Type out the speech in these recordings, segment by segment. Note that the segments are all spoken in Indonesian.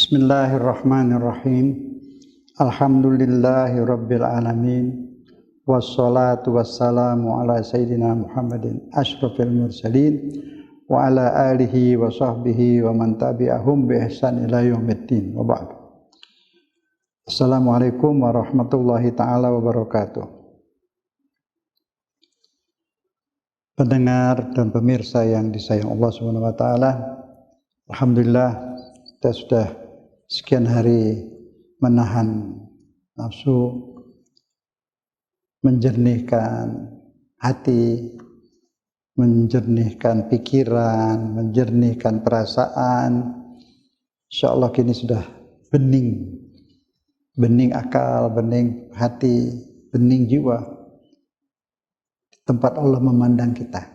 Bismillahirrahmanirrahim. Alhamdulillahi rabbil alamin. Wassalatu wassalamu ala sayyidina Muhammadin asyrafil mursalin wa ala alihi wa sahbihi wa man tabi'ahum bi ihsan ila yaumiddin. Wa ba'd. Assalamualaikum warahmatullahi taala wabarakatuh. Pendengar dan pemirsa yang disayang Allah Subhanahu wa taala, alhamdulillah kita sudah sekian hari menahan nafsu, menjernihkan hati, menjernihkan pikiran, menjernihkan perasaan. Insyaallah kini sudah bening, bening akal, bening hati, bening jiwa. Tempat Allah memandang kita.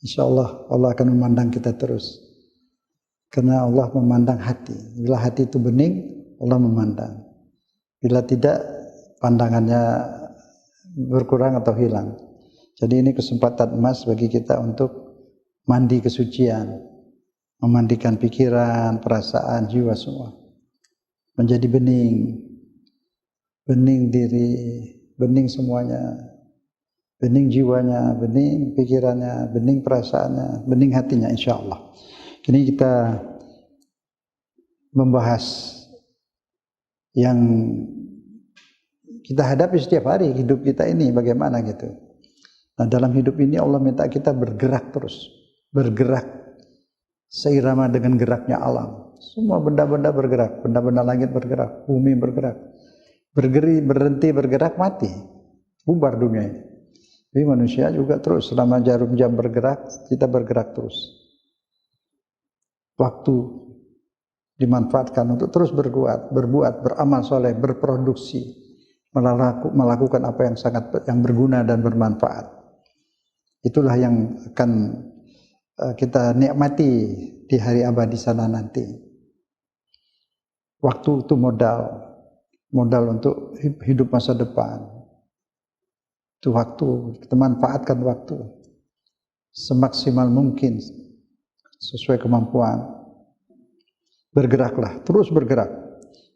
Insyaallah Allah akan memandang kita terus. Karena Allah memandang hati. Bila hati itu bening, Allah memandang. Bila tidak, pandangannya berkurang atau hilang. Jadi ini kesempatan emas bagi kita untuk mandi kesucian, memandikan pikiran, perasaan, jiwa semua. Menjadi bening, bening diri, bening semuanya, bening jiwanya, bening pikirannya, bening perasaannya, bening hatinya, insya Allah. Kini kita membahas yang kita hadapi setiap hari hidup kita ini bagaimana gitu. Nah, dalam hidup ini Allah minta kita bergerak terus, bergerak seirama dengan geraknya alam. Semua benda-benda bergerak, benda-benda langit bergerak, bumi bergerak. Berhenti bergerak mati, bubar dunia ini. Tapi manusia juga terus selama jarum jam bergerak, kita bergerak terus. Waktu dimanfaatkan untuk terus berbuat, beramal soleh, berproduksi, melakukan apa yang berguna dan bermanfaat. Itulah yang akan kita nikmati di hari abadi sana nanti. Waktu itu modal untuk hidup masa depan. Itu waktu, kita manfaatkan waktu semaksimal mungkin sesuai kemampuan. Bergeraklah, terus bergerak.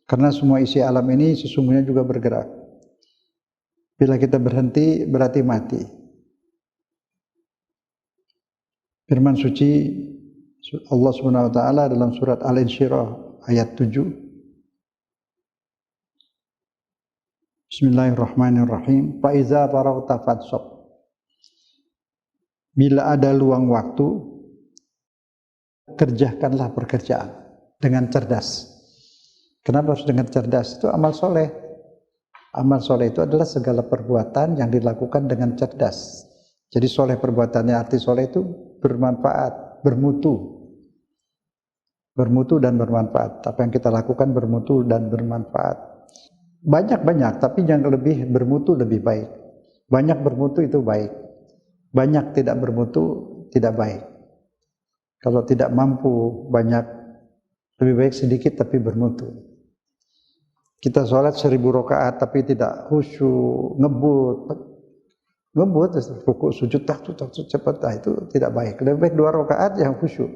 Karena semua isi alam ini sesungguhnya juga bergerak. Bila kita berhenti, berarti mati. Firman suci Allah Subhanahu wa taala dalam surat Al-Insyirah ayat 7. Bismillahirrahmanirrahim. Fa iza faraghta fansab. Bila ada luang waktu, kerjakanlah pekerjaan dengan cerdas. Kenapa harus dengan cerdas? Itu amal soleh. Amal soleh itu adalah segala perbuatan yang dilakukan dengan cerdas. Jadi soleh perbuatannya, arti soleh itu bermanfaat, bermutu. Bermutu dan bermanfaat. Apa yang kita lakukan bermutu dan bermanfaat. Banyak-banyak, tapi yang lebih bermutu lebih baik. Banyak bermutu itu baik. Banyak tidak bermutu tidak baik. Kalau tidak mampu banyak, lebih baik sedikit tapi bermutu. Kita sholat 1000 rakaat tapi tidak khusyuk, ngebut, rukuk sujud tak cepat, itu tidak baik. Lebih baik 2 rakaat yang khusyuk.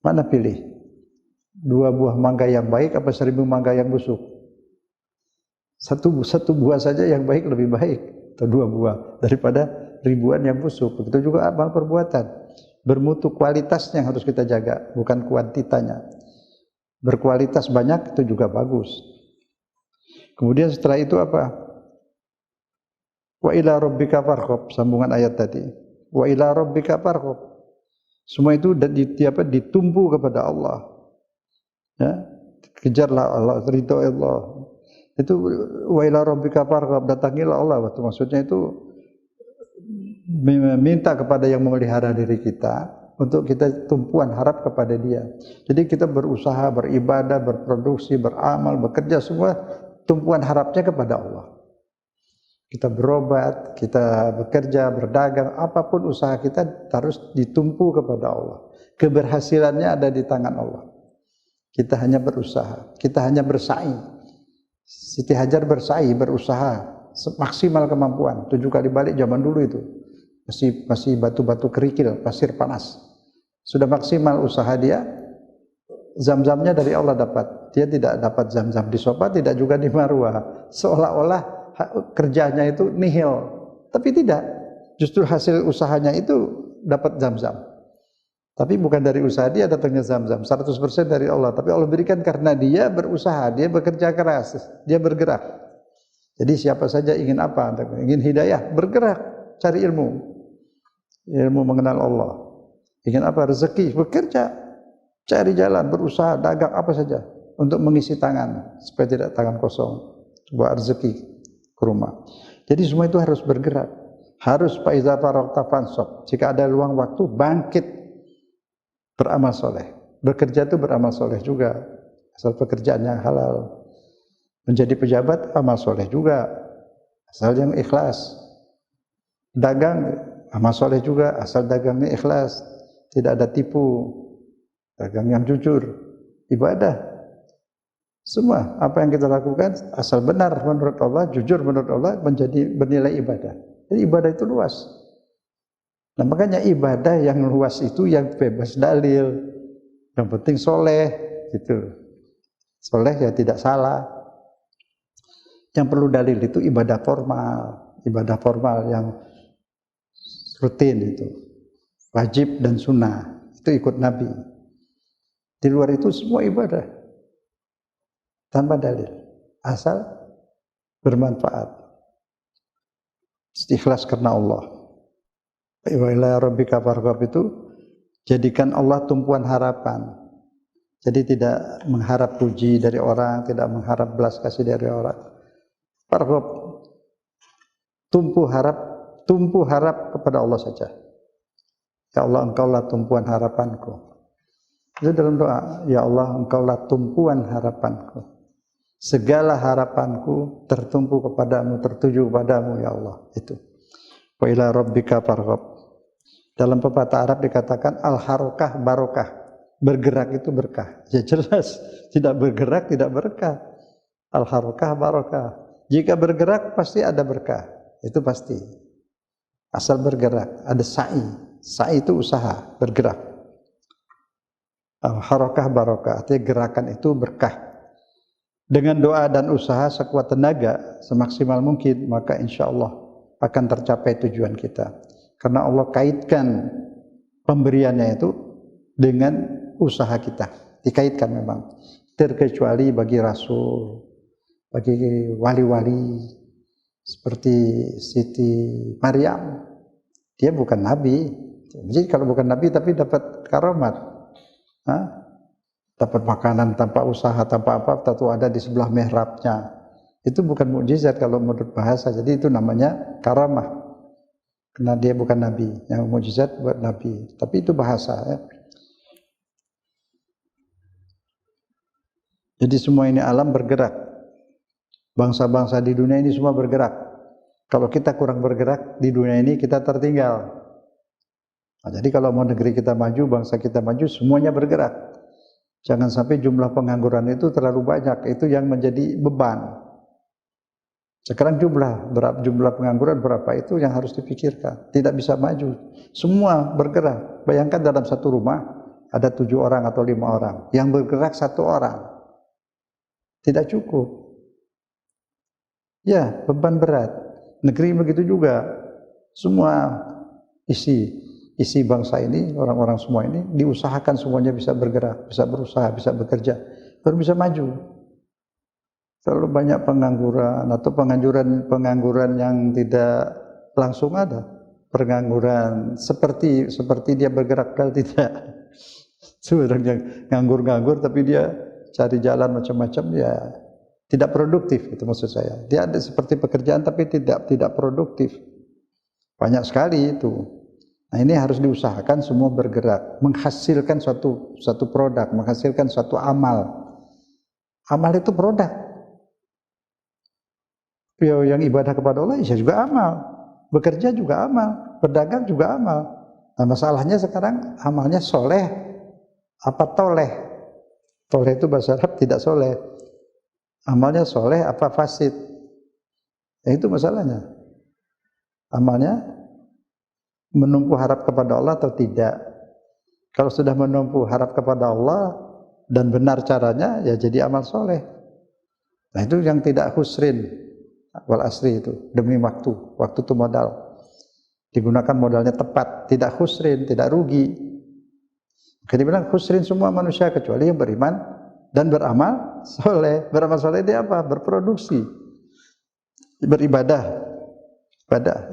Mana pilih? 2 buah mangga yang baik apa 1000 mangga yang busuk? Satu buah saja yang baik lebih baik, atau 2 buah daripada ribuan yang busuk. Begitu juga amal perbuatan. Bermutu, kualitasnya yang harus kita jaga, bukan kuantitanya. Berkualitas banyak itu juga bagus. Kemudian setelah itu apa? Wa ila rabbika farghab, sambungan ayat tadi. Wa ila rabbika farghab. Semua itu ditumpu kepada Allah. Ya, kejarlah Allah, ridho Allah. Itu wa ila rabbika farghab, datangilah Allah. Maksudnya itu meminta kepada yang memelihara diri kita untuk kita tumpuan harap kepada Dia. Jadi kita berusaha, beribadah, berproduksi, beramal, bekerja, semua tumpuan harapnya kepada Allah. Kita berobat, kita bekerja, berdagang, apapun usaha kita harus ditumpu kepada Allah. Keberhasilannya ada di tangan Allah. Kita hanya berusaha, kita hanya bersa'i. Siti Hajar bersa'i, berusaha semaksimal kemampuan. 7 kali balik zaman dulu itu. Masih batu-batu kerikil, pasir panas. Sudah maksimal usaha dia, Zam-zamnya dari Allah dapat. Dia tidak dapat zam-zam di Safa, tidak juga di Marwah. Seolah-olah kerjanya itu nihil. Tapi tidak. Justru hasil usahanya itu dapat zam-zam. Tapi bukan dari usaha dia datangnya zam-zam. 100% dari Allah. Tapi Allah berikan karena dia berusaha, dia bekerja keras, dia bergerak. Jadi siapa saja ingin apa? Ingin hidayah, bergerak, cari ilmu. Ilmu mengenal Allah. Ingin apa? Rezeki, bekerja, cari jalan, berusaha, dagang, apa saja untuk mengisi tangan supaya tidak tangan kosong, bawa rezeki ke rumah. Jadi semua itu harus bergerak, harus faiza faragta fansab. Jika ada luang waktu, bangkit, beramal soleh. Bekerja itu beramal soleh juga, asal pekerjaan yang halal. Menjadi pejabat amal soleh juga, asal yang ikhlas. Dagang amal soleh juga, asal dagangnya ikhlas, tidak ada tipu. Dagang yang jujur, ibadah. Semua apa yang kita lakukan asal benar menurut Allah, jujur menurut Allah, menjadi bernilai ibadah. Jadi ibadah itu luas. Nah makanya ibadah yang luas itu yang bebas dalil. Yang penting soleh, gitu. Soleh ya tidak salah. Yang perlu dalil itu ibadah formal yang rutin itu, wajib dan sunnah itu ikut Nabi. Di luar itu semua ibadah tanpa dalil, asal bermanfaat, ikhlas karena Allah. Wa ila rabbika farghab itu jadikan Allah tumpuan harapan. Jadi tidak mengharap puji dari orang, tidak mengharap belas kasih dari orang. Farghab, tumpu harap kepada Allah saja. Ya Allah, Engkaulah tumpuan harapanku. Itu dalam doa, ya Allah, Engkaulah tumpuan harapanku. Segala harapanku tertumpu kepadamu, tertuju kepadamu, ya Allah. Itu. Wa ila rabbika farghab. Dalam pepatah Arab dikatakan al-harokah barokah. Bergerak itu berkah. Ya jelas, tidak bergerak tidak berkah. Al-harokah barokah. Jika bergerak pasti ada berkah. Itu pasti. Asal bergerak, ada sa'i. Sa'i itu usaha, bergerak. Al-harokah barokah, artinya gerakan itu berkah. Dengan doa dan usaha sekuat tenaga, semaksimal mungkin, maka insya Allah akan tercapai tujuan kita. Karena Allah kaitkan pemberiannya itu dengan usaha kita. Dikaitkan memang. Terkecuali bagi Rasul, bagi wali-wali, seperti Siti Maryam. Dia bukan Nabi. Jadi kalau bukan Nabi tapi dapat karamat. Dapat makanan tanpa usaha, tanpa apa, tentu ada di sebelah mihrabnya. Itu bukan mukjizat kalau menurut bahasa. Jadi itu namanya karamah. Karena dia bukan Nabi. Yang mukjizat buat Nabi. Tapi itu bahasa. Ya. Jadi semua ini alam bergerak. Bangsa-bangsa di dunia ini semua bergerak. Kalau kita kurang bergerak di dunia ini, kita tertinggal. Nah, jadi kalau mau negeri kita maju, bangsa kita maju, semuanya bergerak. Jangan sampai jumlah pengangguran itu terlalu banyak. Itu yang menjadi beban. Sekarang jumlah pengangguran berapa, itu yang harus dipikirkan. Tidak bisa maju. Semua bergerak. Bayangkan dalam satu rumah ada 7 orang atau 5 orang. Yang bergerak 1 orang. Tidak cukup. Ya, beban berat. Negeri begitu juga. Semua isi bangsa ini, orang-orang semua ini diusahakan semuanya bisa bergerak, bisa berusaha, bisa bekerja, baru bisa maju. Terlalu banyak pengangguran atau pengangguran yang tidak langsung ada. Pengangguran seperti dia bergerak padahal tidak. Sebenarnya nganggur-nganggur tapi dia cari jalan macam-macam, ya tidak produktif, itu maksud saya. Dia ada seperti pekerjaan tapi tidak produktif. Banyak sekali itu. Nah, ini harus diusahakan semua bergerak, menghasilkan suatu produk, menghasilkan suatu amal. Amal itu produk. Yang ibadah kepada Allah ya juga amal, bekerja juga amal, berdagang juga amal. Nah, masalahnya sekarang amalnya soleh apa toleh? Toleh itu bahasa Arab, tidak soleh. Amalnya soleh apa fasid? Ya, itu masalahnya. Amalnya menumpu harap kepada Allah atau tidak. Kalau sudah menumpu harap kepada Allah, dan benar caranya, ya jadi amal soleh. Nah itu yang tidak khusrin, wal asri itu, demi waktu itu modal. Digunakan modalnya tepat, tidak khusrin, tidak rugi. Jadi bilang khusrin semua manusia kecuali yang beriman dan beramal soleh. Beramal soleh itu apa? Berproduksi, beribadah,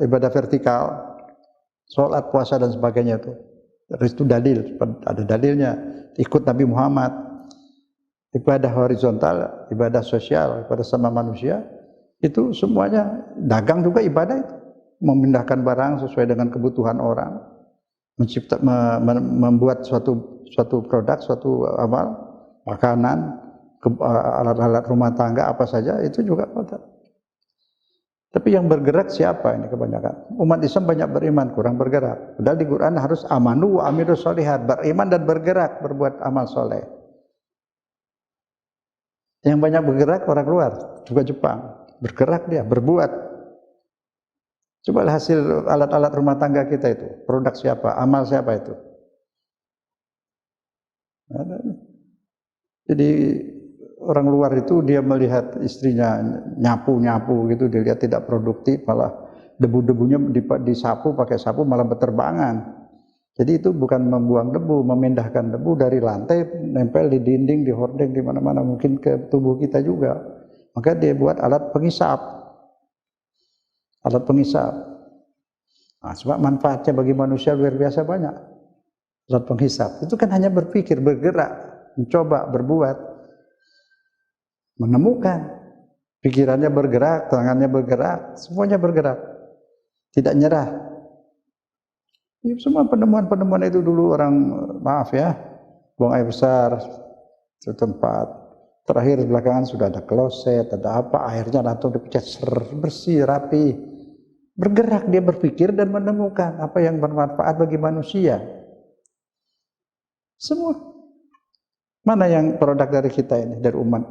ibadah vertikal, sholat, puasa dan sebagainya itu. Terus itu dalil, ada dalilnya. Ikut Nabi Muhammad. Ibadah horizontal, ibadah sosial, ibadah sama manusia, itu semuanya. Dagang juga ibadah itu. Memindahkan barang sesuai dengan kebutuhan orang, membuat suatu produk, suatu amal, makanan, alat-alat rumah tangga apa saja, itu juga modal. Tapi yang bergerak siapa ini kebanyakan? Umat Islam banyak beriman, kurang bergerak. Padahal di Quran harus amanu wa amilus sholihat, beriman dan bergerak, berbuat amal soleh. Yang banyak bergerak orang luar, juga Jepang, bergerak dia, berbuat. Coba hasil alat-alat rumah tangga kita itu, produk siapa, amal siapa itu? Jadi orang luar itu dia melihat istrinya nyapu-nyapu gitu, dia lihat tidak produktif, malah debu-debunya disapu, pakai sapu malah berterbangan. Jadi itu bukan membuang debu, memindahkan debu dari lantai, nempel di dinding, di hordeng, di mana-mana, mungkin ke tubuh kita juga. Maka dia buat alat pengisap. Alat pengisap. Nah, sebab manfaatnya bagi manusia luar biasa banyak. Alat penghisap. Itu kan hanya berpikir, bergerak, mencoba, berbuat, menemukan. Pikirannya bergerak, tangannya bergerak, semuanya bergerak. Tidak nyerah. Ya, semua penemuan-penemuan itu dulu orang, maaf ya, buang air besar di tempat. Terakhir belakangan sudah ada kloset, ada apa, airnya langsung dipecat, bersih, rapi. Bergerak, dia berpikir dan menemukan apa yang bermanfaat bagi manusia. Semua. Mana yang produk dari kita ini, dari umat?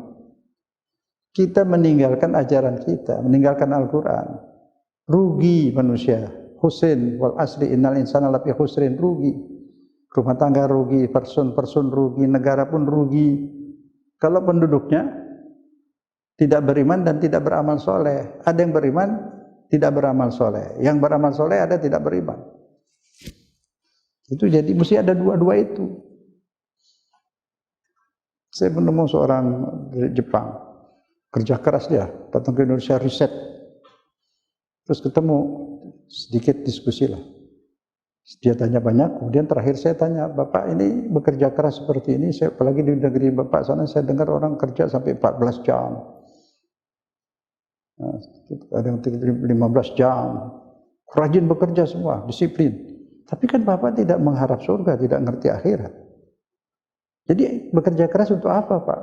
Kita meninggalkan ajaran kita, meninggalkan Al-Quran. Rugi manusia. Khusrin wal asri innal insana lafi khusrin, rugi. Rumah tangga rugi, person rugi, negara pun rugi. Kalau penduduknya tidak beriman dan tidak beramal soleh. Ada yang beriman, tidak beramal soleh. Yang beramal soleh ada tidak beriman. Itu jadi mesti ada dua-dua itu. Saya menemu seorang dari Jepang, kerja keras dia, datang ke Indonesia riset. Terus ketemu, sedikit diskusi lah. Dia tanya banyak, kemudian terakhir saya tanya, Bapak ini bekerja keras seperti ini, saya, apalagi di negeri Bapak sana, saya dengar orang kerja sampai 14 jam. Nah, ada yang 15 jam. Rajin bekerja semua, disiplin. Tapi kan Bapak tidak mengharap surga, tidak ngerti akhirat. Jadi bekerja keras untuk apa, Pak?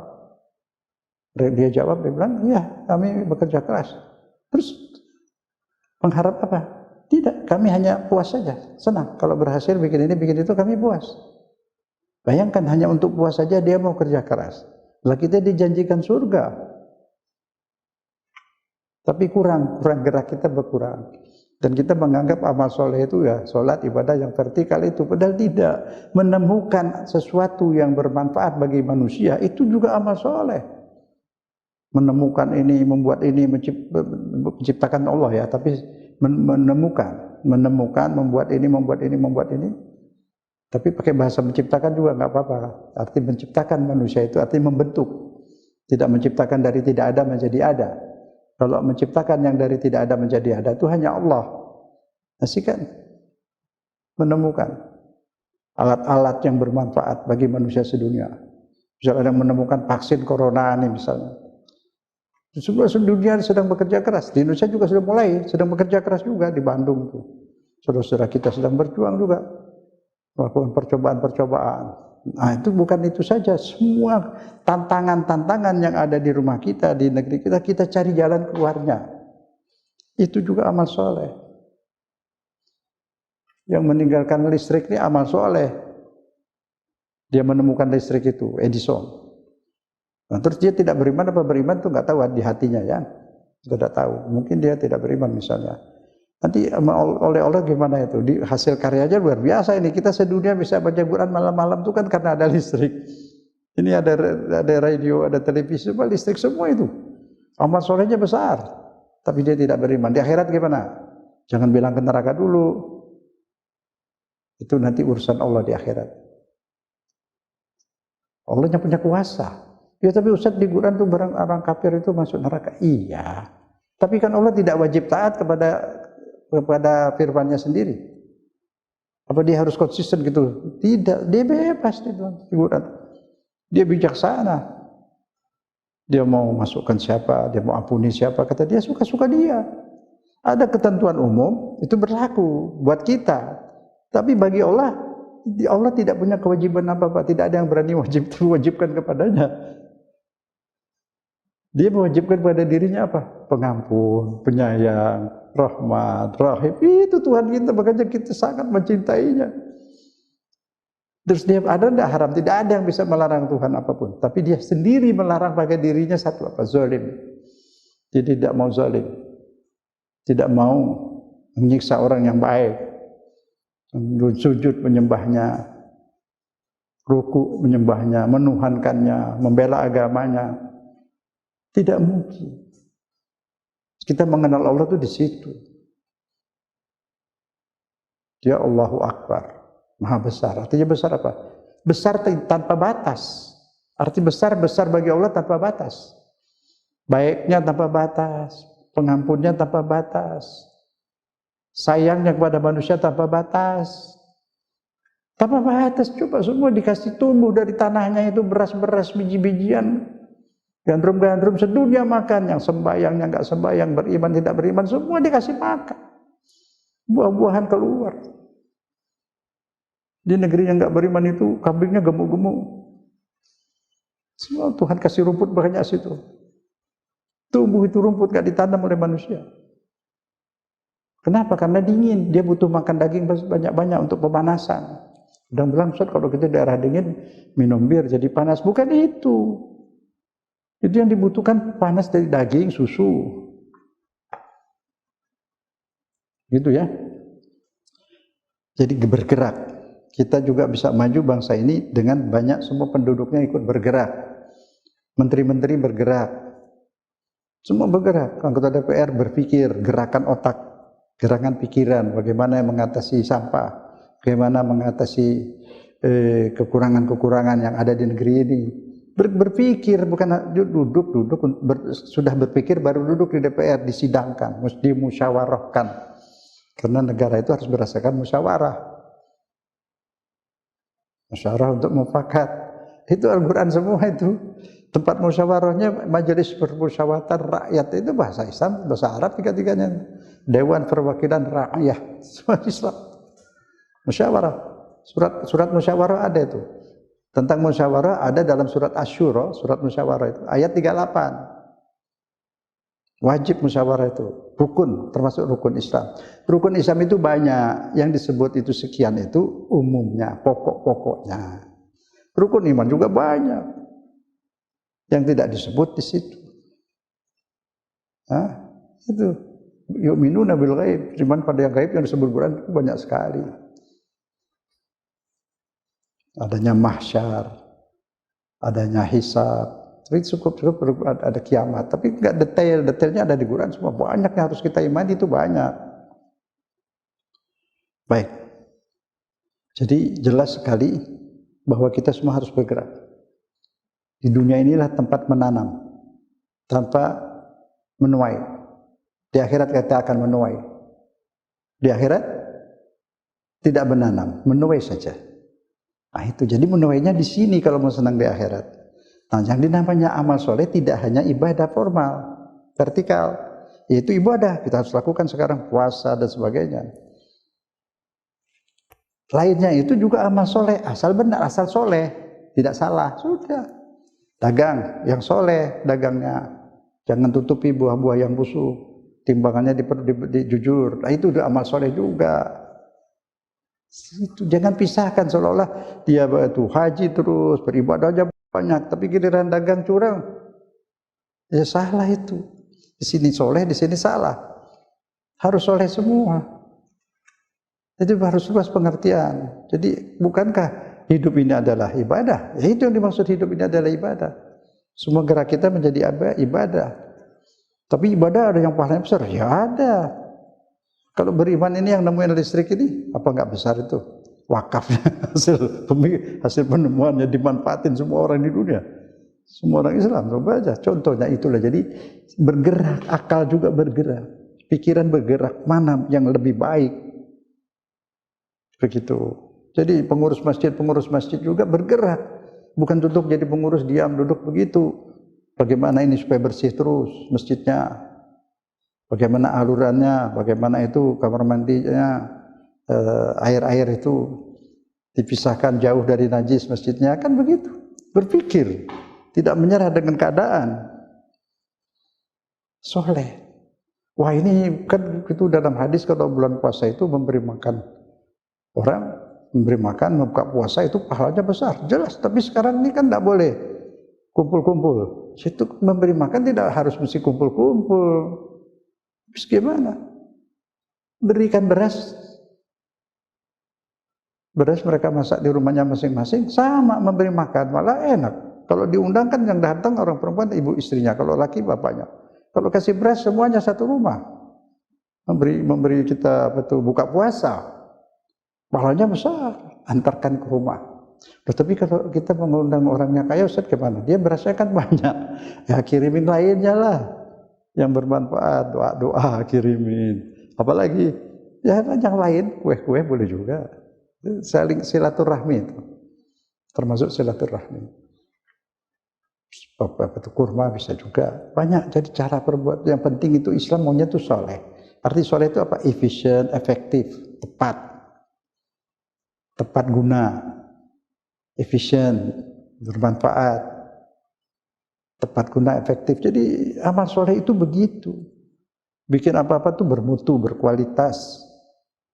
Dia jawab, dia bilang, ya kami bekerja keras. Terus mengharap apa? Tidak, kami hanya puas saja, senang. Kalau berhasil bikin ini, bikin itu, kami puas. Bayangkan hanya untuk puas saja dia mau kerja keras. Lah kita dijanjikan surga. Tapi kurang gerak kita berkurang. Dan kita menganggap amal soleh itu ya sholat, ibadah yang vertikal itu. Padahal tidak. Menemukan sesuatu yang bermanfaat bagi manusia, itu juga amal soleh. Menemukan ini, membuat ini, menciptakan Allah ya, tapi menemukan, membuat ini. Tapi pakai bahasa menciptakan juga nggak apa-apa. Arti menciptakan manusia itu arti membentuk. Tidak menciptakan dari tidak ada menjadi ada. Kalau menciptakan yang dari tidak ada menjadi ada itu hanya Allah. Kan menemukan alat-alat yang bermanfaat bagi manusia sedunia. Misalnya yang menemukan vaksin corona ini misalnya. Semua dunia sedang bekerja keras. Di Indonesia juga sudah mulai, sedang bekerja keras juga di Bandung tuh. Saudara-saudara kita sedang berjuang juga melakukan percobaan-percobaan. Nah itu bukan itu saja, semua tantangan-tantangan yang ada di rumah kita, di negeri kita, kita cari jalan keluarnya. Itu juga amal soleh. Yang meninggalkan listrik ini amal soleh. Dia menemukan listrik itu, Edison. Nah, terus dia tidak beriman apa beriman itu nggak tahu di hatinya ya, tidak tahu. Mungkin dia tidak beriman misalnya. Nanti oleh Allah gimana itu? Di hasil karyanya luar biasa ini. Kita sedunia bisa baca Quran malam-malam itu kan karena ada listrik. Ini ada radio, ada televisi, semua listrik semua itu. Amal solehnya besar, tapi dia tidak beriman. Di akhirat gimana? Jangan bilang ke neraka dulu. Itu nanti urusan Allah di akhirat. Allah yang punya kuasa. Ya tapi Ustaz di Quran tuh orang kafir itu masuk neraka. Iya. Tapi kan Allah tidak wajib taat kepada firman-Nya sendiri. Apa dia harus konsisten gitu? Tidak, dia bebas di dalam Quran. Dia bijaksana. Dia mau masukkan siapa, dia mau ampuni siapa, kata dia suka-suka dia. Ada ketentuan umum, itu berlaku buat kita. Tapi bagi Allah, Allah tidak punya kewajiban apa-apa. Tidak ada yang berani mewajibkan kepadanya. Dia mewajibkan pada dirinya apa? Pengampun, penyayang, rahmat, rahim. Itu Tuhan kita, makanya kita sangat mencintainya. Terus dia ada tidak haram? Tidak ada yang bisa melarang Tuhan apapun. Tapi dia sendiri melarang pada dirinya satu apa? Zalim. Dia tidak mau zalim. Tidak mau menyiksa orang yang baik. Sujud menyembahnya, ruku menyembahnya, menuhankannya, membela agamanya. Tidak mungkin. Kita mengenal Allah itu di situ. Dia Allahu Akbar, Maha besar. Artinya besar apa? Besar tanpa batas. Arti besar bagi Allah tanpa batas. Baiknya tanpa batas, pengampunnya tanpa batas. Sayangnya kepada manusia tanpa batas. Tanpa batas, coba semua dikasih tumbuh dari tanahnya itu beras-beras, biji-bijian, gandrum-gandrum sedunia makan, yang sembahyang, yang enggak sembahyang, beriman, tidak beriman, semua dikasih makan. Buah-buahan keluar. Di negeri yang enggak beriman itu kambingnya gemuk-gemuk. Semua Tuhan kasih rumput banyak situ. Tumbuh itu rumput enggak ditanam oleh manusia. Kenapa? Karena dingin, dia butuh makan daging banyak-banyak untuk pemanasan. Udah bilang, Ustaz, kalau kita daerah dingin minum bir jadi panas. Bukan itu. Itu yang dibutuhkan panas dari daging, susu. Gitu ya. Jadi bergerak. Kita juga bisa maju bangsa ini dengan banyak semua penduduknya ikut bergerak. Menteri-menteri bergerak. Semua bergerak. Anggota DPR berpikir, gerakan otak. Gerakan pikiran, bagaimana mengatasi sampah, bagaimana mengatasi kekurangan-kekurangan yang ada di negeri ini. Berpikir, bukan duduk, sudah berpikir baru duduk di DPR, disidangkan, mesti musyawarahkan. Karena negara itu harus berdasarkan musyawarah. Musyawarah untuk mufakat. Itu Al-Quran semua itu. Tempat musyawarahnya majelis permusyawaratan rakyat, itu bahasa Islam, bahasa Arab tiga-tiganya. Dewan Perwakilan Rakyat, semua Islam. Musyawarah. Surat musyawarah ada itu. Tentang musyawarah ada dalam surat Asy-Syura, surat musyawarah itu ayat 38. Wajib musyawarah itu, rukun, termasuk rukun Islam. Rukun Islam itu banyak, yang disebut itu sekian itu umumnya, pokok-pokoknya. Rukun iman juga banyak, yang tidak disebut di situ. Itu yu'minuna bil ghaib, iman pada yang gaib yang disebut Quran banyak sekali. Adanya mahsyar, adanya hisab, tapi cukup ada kiamat, tapi enggak detailnya ada di Quran semua. Banyak yang harus kita imani, itu banyak. Baik. Jadi jelas sekali bahwa kita semua harus bergerak. Di dunia inilah tempat menanam tanpa menuai. Di akhirat kita akan menuai. Di akhirat tidak menanam, menuai saja. Nah itu, jadi menuainya di sini kalau mau senang di akhirat. Nah yang dinamanya amal soleh tidak hanya ibadah formal, vertikal, yaitu ibadah kita harus lakukan sekarang, puasa dan sebagainya. Lainnya itu juga amal soleh, asal benar, asal soleh, tidak salah, sudah. Dagang yang soleh, dagangnya jangan tutupi buah-buah yang busuk. Timbangannya jujur. Nah, itu udah amal soleh juga. Itu jangan pisahkan seolah-olah dia itu haji terus beribadahnya banyak, tapi giliran dagang curang. Ya salah itu. Di sini soleh, di sini salah. Harus soleh semua. Jadi harus luas pengertian. Jadi bukankah hidup ini adalah ibadah. Ya, itu yang dimaksud hidup ini adalah ibadah. Semua gerak kita menjadi ibadah. Tapi ibadah ada yang pahalanya besar? Ya ada. Kalau beriman ini yang nemuin listrik ini, apa nggak besar itu? Wakafnya, hasil penemuannya dimanfaatin semua orang di dunia. Semua orang Islam, coba aja. Contohnya itulah. Jadi bergerak, akal juga bergerak. Pikiran bergerak, mana yang lebih baik. Begitu. Jadi pengurus masjid juga bergerak. Bukan duduk jadi pengurus diam, duduk begitu. Bagaimana ini supaya bersih terus masjidnya. Bagaimana alurannya, bagaimana itu kamar mandinya, air-air itu dipisahkan jauh dari najis masjidnya, kan begitu. Berpikir, tidak menyerah dengan keadaan. Soleh. Wah ini kan itu dalam hadis kalau bulan puasa itu memberi makan orang, memberi makan, membuka puasa itu pahalanya besar, jelas. Tapi sekarang ini kan tidak boleh kumpul-kumpul. Situ memberi makan tidak harus mesti kumpul-kumpul. Terus gimana? Berikan beras mereka masak di rumahnya masing-masing, sama memberi makan, malah enak. Kalau diundang kan yang datang orang perempuan ibu istrinya, kalau laki bapaknya. Kalau kasih beras semuanya satu rumah, memberi kita buka puasa, pahalanya besar, antarkan ke rumah. Tapi kalau kita mengundang orangnya kaya, Ustaz gimana? Dia berasnya kan banyak, ya kirimin lainnya lah, yang bermanfaat, doa kirimin. Apalagi ya yang lain, kue-kue boleh juga. Saling silaturahmi itu, termasuk silaturahmi. Apa itu kurma bisa juga, banyak. Jadi cara perbuat yang penting itu Islam maunya itu soleh. Arti soleh itu apa? Efisien, efektif, tepat guna, efisien, bermanfaat, tepat guna, efektif. Jadi amal soleh itu begitu. Bikin apa-apa tuh bermutu, berkualitas.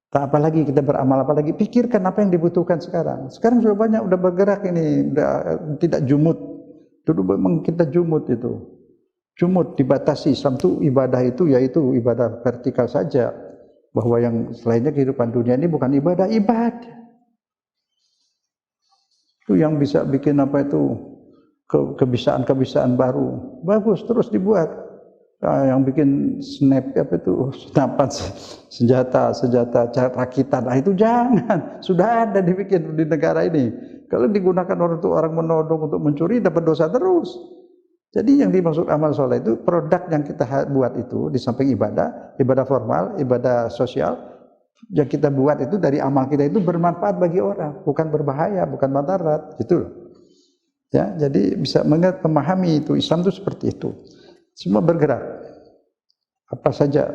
Tak apalagi kita beramal, apalagi pikirkan apa yang dibutuhkan sekarang. Sekarang sudah banyak, udah bergerak ini, udah tidak jumut. Dulu memang kita jumut itu. Jumut dibatasi. Islam itu ibadah itu yaitu ibadah vertikal saja. Bahwa yang selainnya kehidupan dunia ini bukan ibadah. Itu yang bisa bikin apa itu kebisaan-kebisaan baru. Bagus, terus dibuat. Yang bikin senapan senjata rakitan. Itu jangan. Sudah ada dibikin di negara ini. Kalau digunakan orang menodong untuk mencuri, dapat dosa terus. Jadi yang dimaksud amal soleh itu produk yang kita buat itu di samping ibadah formal, ibadah sosial, yang kita buat itu dari amal kita itu bermanfaat bagi orang, bukan berbahaya, bukan madarat, gitu loh. Ya, jadi bisa memahami itu Islam itu seperti itu. Semua bergerak. Apa saja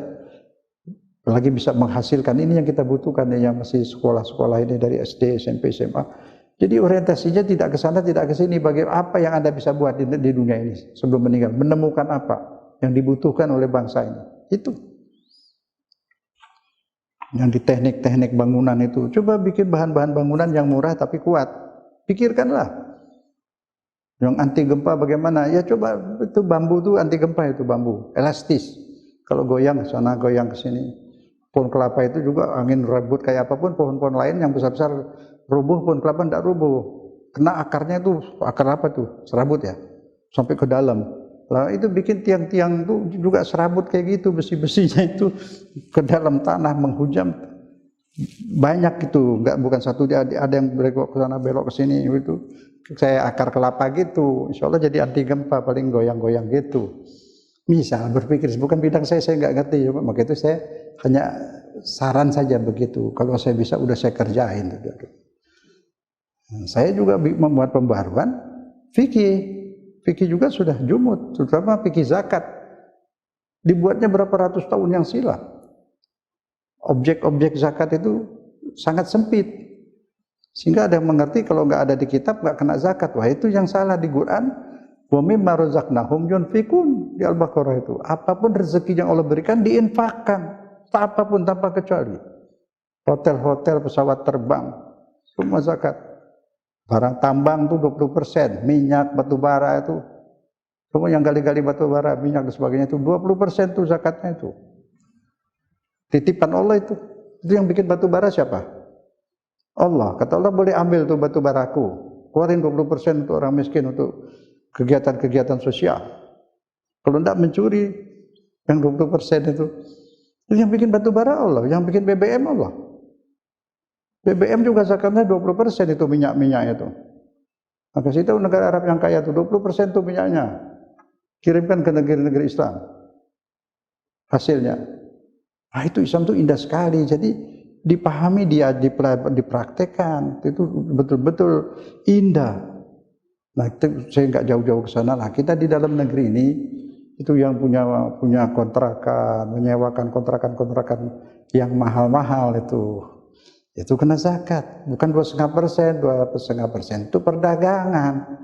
lagi bisa menghasilkan ini yang kita butuhkan yang masih sekolah-sekolah ini dari SD, SMP, SMA. Jadi orientasinya tidak ke sana, tidak ke sini. Bagaimana apa yang Anda bisa buat di dunia ini sebelum meninggal? Menemukan apa yang dibutuhkan oleh bangsa ini? Itu. Yang di teknik-teknik bangunan itu, coba bikin bahan-bahan bangunan yang murah tapi kuat. Pikirkanlah. Yang anti gempa bagaimana? Ya coba itu bambu itu anti gempa itu bambu, elastis. Kalau goyang ke sana, goyang ke sini. Pohon kelapa itu juga angin rebut kayak apapun, pohon-pohon lain yang besar-besar rubuh, pohon kelapa tidak rubuh. Kena akarnya itu, akar apa tuh? Serabut ya, sampai ke dalam. Lah itu bikin tiang-tiang itu juga serabut kayak gitu, besi-besinya itu ke dalam tanah menghujam. Banyak itu, bukan satu, ada yang belok ke sana, belok ke sini itu. Saya akar kelapa gitu, insya Allah jadi anti gempa, paling goyang-goyang gitu. Misal berpikir, bukan bidang saya nggak ngerti, maka itu saya hanya saran saja begitu. Kalau saya bisa, udah saya kerjain. Saya juga membuat pembaruan fikih juga sudah jumut, terutama fikih zakat. Dibuatnya berapa ratus tahun yang silam. Objek-objek zakat itu sangat sempit. Sehingga ada yang mengerti kalau nggak ada di kitab nggak kena zakat. Wah itu yang salah di Quran. Wa mimma razaqnahum yunfikun di Al-Baqarah itu. Apapun rezeki yang Allah berikan diinfakkan. Apapun tanpa kecuali. Hotel-hotel, pesawat terbang, semua zakat. Barang tambang itu 20%, minyak, batu bara itu. Semua yang gali-gali batu bara, minyak dan sebagainya itu 20% itu zakatnya itu. Titipan Allah itu. Itu yang bikin batu bara siapa? Allah. Kata Allah boleh ambil tuh batu baraku, keluarin 20% untuk orang miskin untuk kegiatan-kegiatan sosial. Kalau tidak mencuri yang 20% itu yang bikin batu bara Allah, yang bikin BBM Allah. BBM juga zakatnya 20% itu minyak-minyak itu. Maka kasih tahu negara Arab yang kaya itu 20% itu minyaknya. Kirimkan ke negeri-negeri Islam. Hasilnya. Nah, itu Islam itu indah sekali. Jadi dipahami, dipraktekkan. Itu betul-betul indah. Nah, itu saya nggak jauh-jauh ke sana lah. Kita di dalam negeri ini itu yang punya kontrakan, menyewakan kontrakan-kontrakan yang mahal-mahal itu kena zakat. Bukan 2,5%, 2,5% itu perdagangan.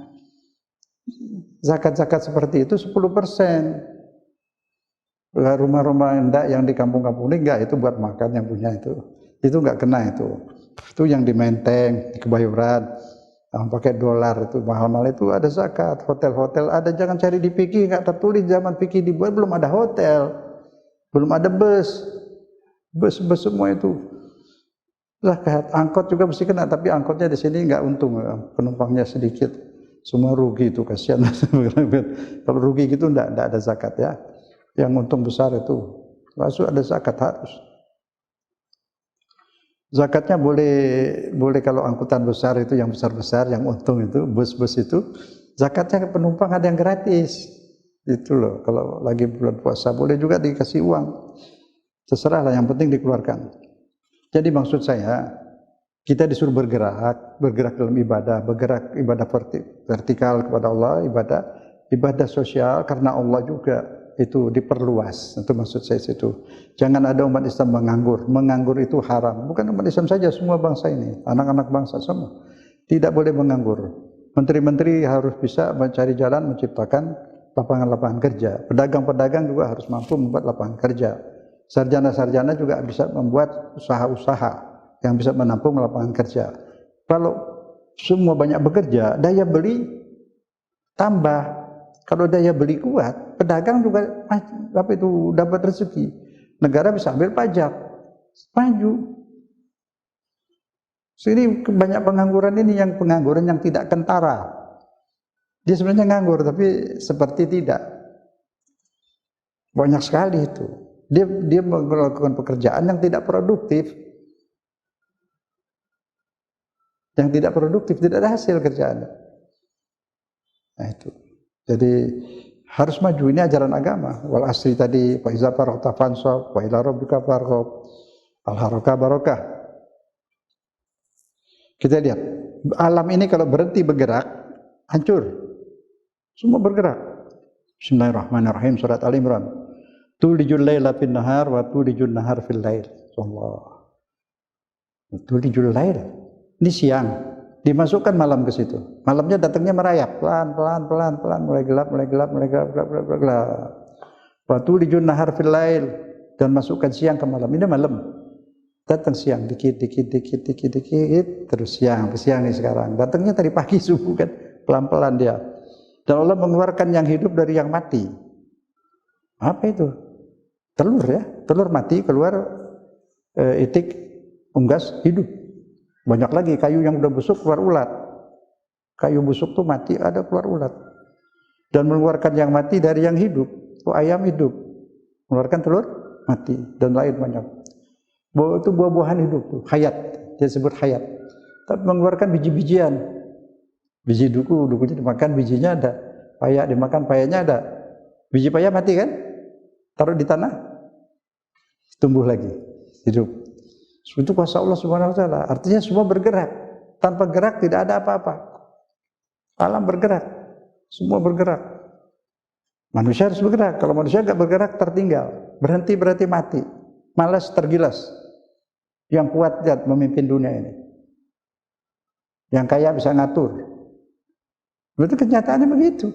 Zakat-zakat seperti itu 10%. Rumah-rumah enggak yang di kampung-kampung ini enggak, itu buat makan yang punya itu enggak kena itu yang di Menteng, di Kebayoran, yang pakai dolar itu mahal-mahal itu ada zakat. Hotel-hotel ada, jangan cari di fikih, enggak tertulis. Zaman fikih dibuat belum ada hotel, belum ada bus semua itu zakat. Angkot juga mesti kena, tapi angkotnya di sini enggak untung, penumpangnya sedikit, semua rugi itu, kasihan. Kalau rugi gitu enggak ada zakat ya. Yang untung besar itu masuk ada zakat harus. Zakatnya boleh kalau angkutan besar itu yang besar-besar, yang untung itu, bus-bus itu, zakatnya ke penumpang ada yang gratis. Itu loh, kalau lagi bulan puasa boleh juga dikasih uang. Terserah lah, yang penting dikeluarkan. Jadi maksud saya, kita disuruh bergerak dalam ibadah, bergerak ibadah vertikal kepada Allah, ibadah sosial karena Allah juga. Itu diperluas, itu maksud saya situ. Jangan ada umat Islam menganggur itu haram. Bukan umat Islam saja, semua bangsa ini, anak-anak bangsa semua tidak boleh menganggur. Menteri-menteri harus bisa mencari jalan menciptakan lapangan-lapangan kerja. Pedagang-pedagang juga harus mampu membuat lapangan kerja. Sarjana-sarjana juga bisa membuat usaha-usaha yang bisa menampung lapangan kerja. Kalau semua banyak bekerja, daya beli tambah. Kalau daya beli kuat, pedagang juga dapat rezeki. Negara bisa ambil pajak, maju. Sini banyak pengangguran ini, yang pengangguran yang tidak kentara. Dia sebenarnya nganggur, tapi seperti tidak. Banyak sekali itu. Dia melakukan pekerjaan yang tidak produktif. Yang tidak produktif, tidak ada hasil kerjaannya. Nah itu. Jadi harus maju, ini ajaran agama. Wal asri tadi, fa iza faraghta fansab, wa ila rabbika farghab, al harakah barokah. Kita lihat, alam ini kalau berhenti bergerak, hancur. Semua bergerak. Bismillahirrahmanirrahim, surat Al-Imran. Tulijul laila fin nahar wa tulijul nahar fil lail. Allah. Tulijul lail. Ini siang. Dimasukkan malam ke situ. Malamnya datangnya merayap, pelan, mulai gelap. Waktu tulijun nahar fil lail, dan masukkan siang ke malam. Ini malam. Datang siang, dikit, terus siang nih sekarang. Datangnya tadi pagi subuh kan, pelan-pelan dia. Dan Allah mengeluarkan yang hidup dari yang mati. Apa itu? Telur ya, telur mati keluar itik unggas hidup. Banyak lagi kayu yang udah busuk keluar ulat. Kayu busuk tuh mati, ada keluar ulat. Dan mengeluarkan yang mati dari yang hidup. Oh, ayam hidup, mengeluarkan telur mati, dan lain banyak. Itu buah-buahan hidup tuh, hayat, dia sebut hayat. Tapi mengeluarkan biji-bijian. Biji dukunya dimakan, bijinya ada. Payak dimakan, payanya ada. Biji payak mati kan? Taruh di tanah, tumbuh lagi, hidup. Itu kuasa Allah Subhanahu wa taala. Artinya semua bergerak. Tanpa gerak tidak ada apa-apa. Alam bergerak, semua bergerak. Manusia harus bergerak. Kalau manusia enggak bergerak tertinggal. Berhenti berarti mati. Malas tergilas. Yang kuat memimpin dunia ini. Yang kaya bisa ngatur. Berarti kenyataannya begitu.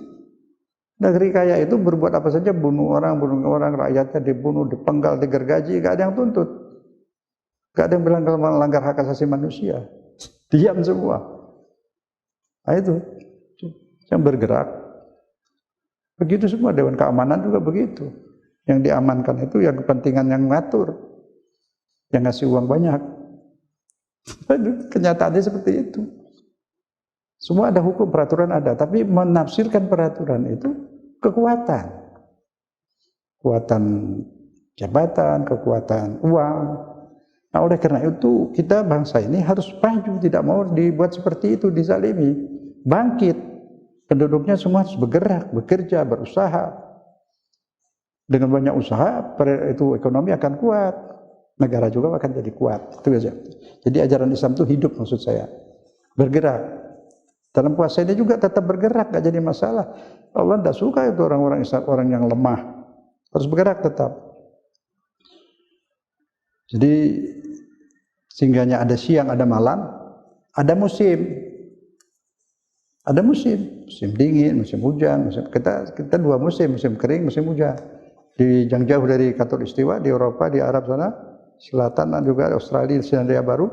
Negeri kaya itu berbuat apa saja, bunuh orang, rakyatnya dibunuh, dipenggal, digergaji, enggak ada yang tuntut. Gak ada yang bilang kalau melanggar hak asasi manusia. Diam semua. Nah itu yang bergerak. Begitu semua, Dewan Keamanan juga begitu. Yang diamankan itu yang kepentingan yang ngatur, yang ngasih uang banyak. Kenyataannya seperti itu. Semua ada hukum, peraturan ada, tapi menafsirkan peraturan itu kekuatan. Kekuatan jabatan, kekuatan uang. Nah, oleh karena itu kita bangsa ini harus maju, tidak mau dibuat seperti itu, dizalimi. Bangkit. Penduduknya semua harus bergerak, bekerja, berusaha. Dengan banyak usaha, itu ekonomi akan kuat. Negara juga akan jadi kuat. Itu saja. Jadi ajaran Islam itu hidup, maksud saya. Bergerak. Dalam puasa ini juga tetap bergerak, gak jadi masalah. Allah tidak suka itu orang-orang Islam, orang yang lemah. Harus bergerak tetap. Jadi singgahnya ada siang, ada malam, ada musim. Ada musim dingin, musim hujan, kita dua musim kering, musim hujan. Di yang jauh dari Khatulistiwa, di Eropa, di Arab sana, selatan dan juga Australia, Selandia Baru,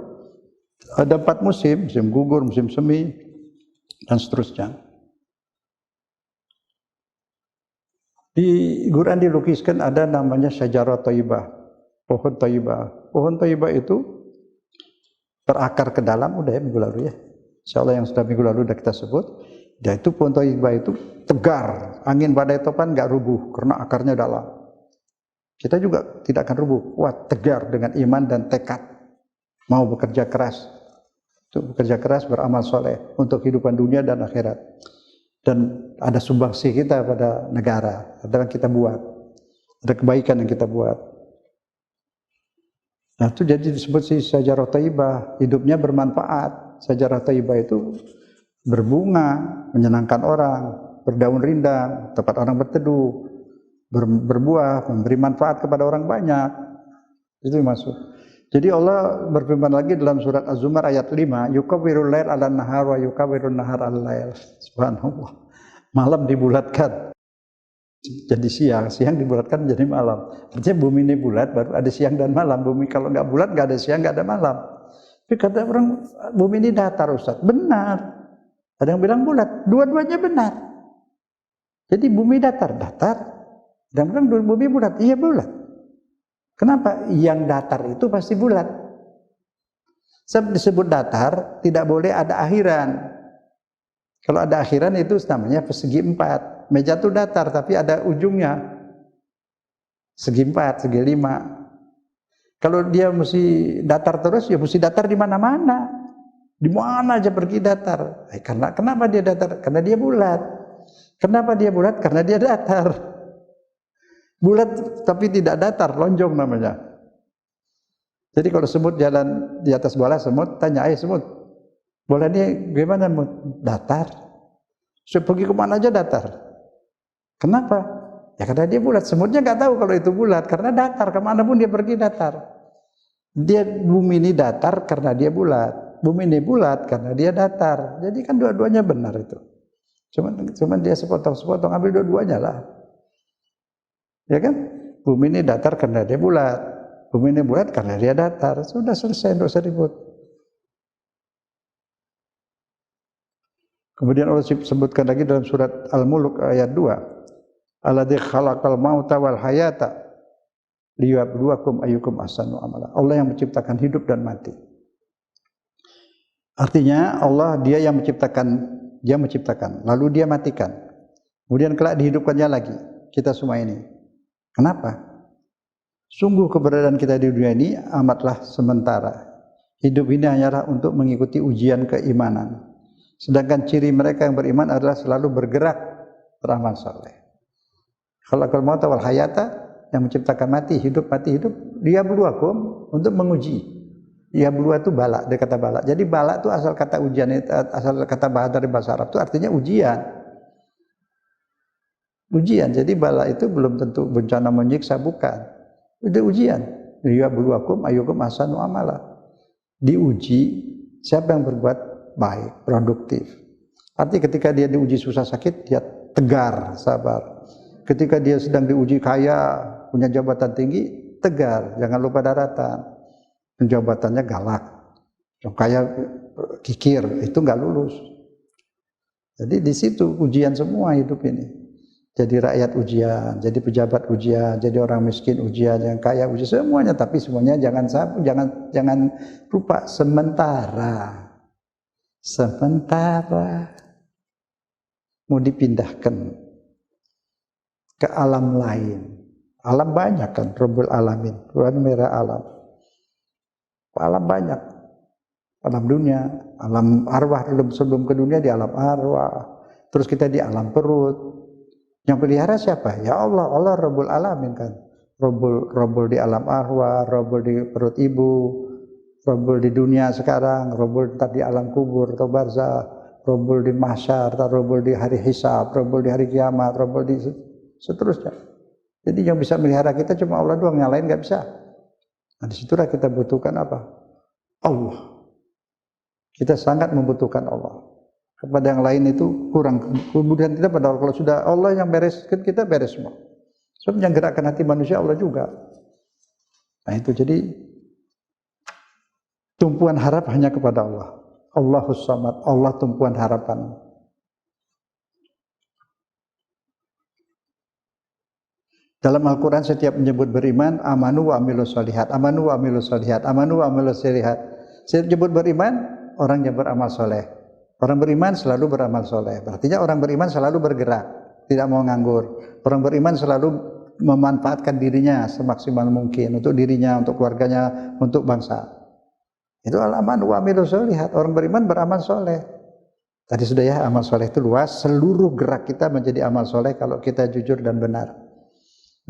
ada 4 musim, musim gugur, musim semi, dan seterusnya. Di Quran dilukiskan ada namanya syajarah thayyibah. Pohon thayyibah. Pohon thayyibah itu terakar ke dalam, udah ya minggu lalu ya. Insyaallah yang sudah minggu lalu sudah kita sebut. Yaitu pohon thayyibah itu tegar, angin badai topan nggak rubuh karena akarnya dalam. Kita juga tidak akan rubuh, kuat, tegar dengan iman dan tekad. Mau bekerja keras. Untuk bekerja keras, beramal soleh untuk kehidupan dunia dan akhirat. Dan ada sumbangsi kita pada negara, ada yang kita buat. Ada kebaikan yang kita buat. Nah itu jadi disebut si syajarah thayyibah, hidupnya bermanfaat. Syajarah thayyibah itu berbunga, menyenangkan orang, berdaun rindang, tempat orang berteduh, berbuah, memberi manfaat kepada orang banyak. Itu maksud. Jadi Allah berfirman lagi dalam surat Az-Zumar ayat 5, yukawwirul lail 'alan nahar wa yukawwirun nahar 'alal lail. Subhanallah. Malam dibulatkan jadi siang, siang dibulatkan jadi malam. Artinya bumi ini bulat, baru ada siang dan malam. Bumi kalau nggak bulat, nggak ada siang, nggak ada malam. Tapi kata orang, bumi ini datar, Ustaz. Benar. Ada yang bilang bulat, dua-duanya benar. Jadi bumi datar. Ada yang bilang bumi bulat, iya bulat. Kenapa? Yang datar itu pasti bulat. Sebab disebut datar, tidak boleh ada akhiran. Kalau ada akhiran itu namanya persegi 4. Meja itu datar, tapi ada ujungnya. Segi 4, segi 5. Kalau dia mesti datar terus, ya mesti datar di mana-mana. Di mana aja pergi datar. Karena kenapa dia datar? Karena dia bulat. Kenapa dia bulat? Karena dia datar. Bulat tapi tidak datar, lonjong namanya. Jadi kalau semut jalan di atas bola semut, tanya semut, bola ini gimana? Datar. Saya pergi kemana aja datar. Kenapa? Ya karena dia bulat. Semutnya nggak tahu kalau itu bulat, karena datar. Kemanapun dia pergi datar. Dia bumi ini datar karena dia bulat. Bumi ini bulat karena dia datar. Jadi kan dua-duanya benar itu. Cuman dia sepotong-sepotong, ambil dua-duanya lah. Ya kan? Bumi ini datar karena dia bulat. Bumi ini bulat karena dia datar. Sudah selesai, tidak usah ribut. Kemudian Allah sebutkan lagi dalam surat Al-Mulk ayat 2. Alladzi khalaqal mauta wal hayata liyabluwakum ayyukum ahsanu amala. Allah yang menciptakan hidup dan mati. Artinya Allah dia yang menciptakan, lalu dia matikan. Kemudian kelak dihidupkannya lagi kita semua ini. Kenapa? Sungguh keberadaan kita di dunia ini amatlah sementara. Hidup ini hanyalah untuk mengikuti ujian keimanan. Sedangkan ciri mereka yang beriman adalah selalu bergerak beramal saleh. Khalaqal mauta wal hayata, yang menciptakan mati hidup, dia berluakum untuk menguji. Ya berdua itu bala, dia kata bala. Jadi bala itu asal kata ujian, asal kata bahasa dari bahasa Arab itu artinya ujian. Ujian. Jadi bala itu belum tentu bencana menyiksa, bukan. Itu ujian. Ya berluakum ayyukum ahsanu amala. Diuji siapa yang berbuat baik, produktif. Artinya ketika dia diuji susah sakit, dia tegar, sabar. Ketika dia sedang diuji kaya, punya jabatan tinggi, tegar, jangan lupa daratan. Jabatannya galak, yang kaya kikir, itu nggak lulus. Jadi di situ ujian semua hidup ini. jadi rakyat ujian, jadi pejabat ujian, jadi orang miskin ujian, yang kaya ujian, semuanya. Tapi semuanya jangan lupa sementara mau dipindahkan ke alam lain. Alam banyak kan, Rabbul Alamin, Tuhan merah alam. Alam banyak, alam dunia, alam arwah, sebelum ke dunia di alam arwah. Terus kita di alam perut. Yang pelihara siapa? Ya Allah, Allah Rabbul Alamin kan. Rabbul di alam arwah, Rabbul di perut ibu, Rabbul di dunia sekarang, Rabbul ntar di alam kubur atau barzah, Rabbul di mahsyar, Rabbul di hari hisab, Rabbul di hari kiamat, Rabbul di seterusnya. Jadi yang bisa melihara kita cuma Allah doang, yang lain nggak bisa. Nah, disitulah kita butuhkan apa? Allah. Kita sangat membutuhkan Allah. Kepada yang lain itu kurang. Kemudian kita pada Allah, kalau sudah Allah yang beres, kita beres semua. Sebab yang gerakkan hati manusia Allah juga. Nah itu jadi tumpuan harap hanya kepada Allah. Allahus Samad, Allah tumpuan harapan. Dalam Al-Quran setiap menyebut beriman, amanu wa amilus solihat, amanu wa amilus solihat, amanu wa amilus solihat. Setiap menyebut beriman, orang yang beramal soleh. Orang beriman selalu beramal soleh. Artinya orang beriman selalu bergerak, tidak mau nganggur. Orang beriman selalu memanfaatkan dirinya semaksimal mungkin untuk dirinya, untuk keluarganya, untuk bangsa. Itu al-amanu wa amilus solihat. Orang beriman beramal soleh. Tadi sudah ya, amal soleh itu luas. Seluruh gerak kita menjadi amal soleh kalau kita jujur dan benar.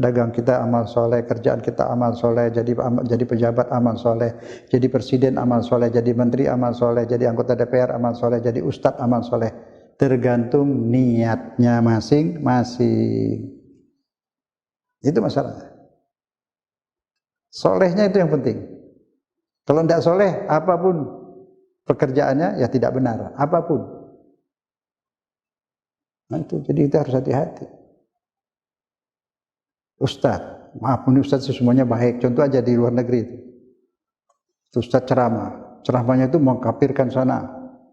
Dagang kita amal soleh, kerjaan kita amal soleh, jadi pejabat amal soleh, jadi presiden amal soleh, jadi menteri amal soleh, jadi anggota DPR amal soleh, jadi ustadz amal soleh. Tergantung niatnya masing-masing. Itu masalahnya. Solehnya itu yang penting. Kalau tidak soleh, apapun pekerjaannya ya tidak benar, apapun. Nah itu, jadi kita harus hati-hati. Ustadz, maaf ini Ustadz semuanya baik. Contoh aja di luar negeri itu. Ustadz ceramahnya itu mengkafirkan sana.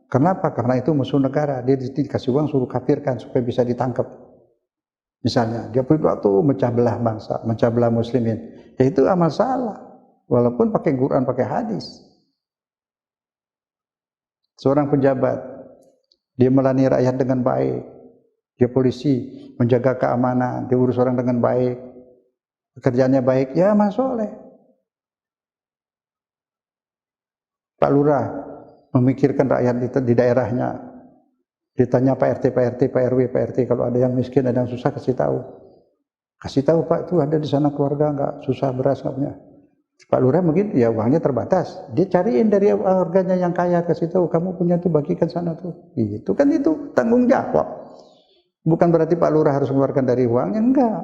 Kenapa? Karena itu musuh negara. Dia dikasih uang suruh kafirkan supaya bisa ditangkap. Misalnya, dia pidato mecah belah bangsa, mecah belah muslimin. Ya itu amal salah. Walaupun pakai Quran, pakai hadis. Seorang pejabat, dia melayani rakyat dengan baik. Dia polisi, menjaga keamanan, dia urus orang dengan baik. Pekerjaannya baik, ya amal soleh. Pak Lurah memikirkan rakyat di daerahnya. Ditanya Pak RT, Pak RW, Pak RT, kalau ada yang miskin, ada yang susah, kasih tahu. Kasih tahu Pak, itu ada di sana keluarga enggak susah, beras enggak punya. Pak Lurah mungkin ya uangnya terbatas. Dia cariin dari warganya yang kaya, kasih tahu kamu punya tuh, bagikan sana tuh. Itu kan itu tanggung jawab. Bukan berarti Pak Lurah harus mengeluarkan dari uangnya, enggak.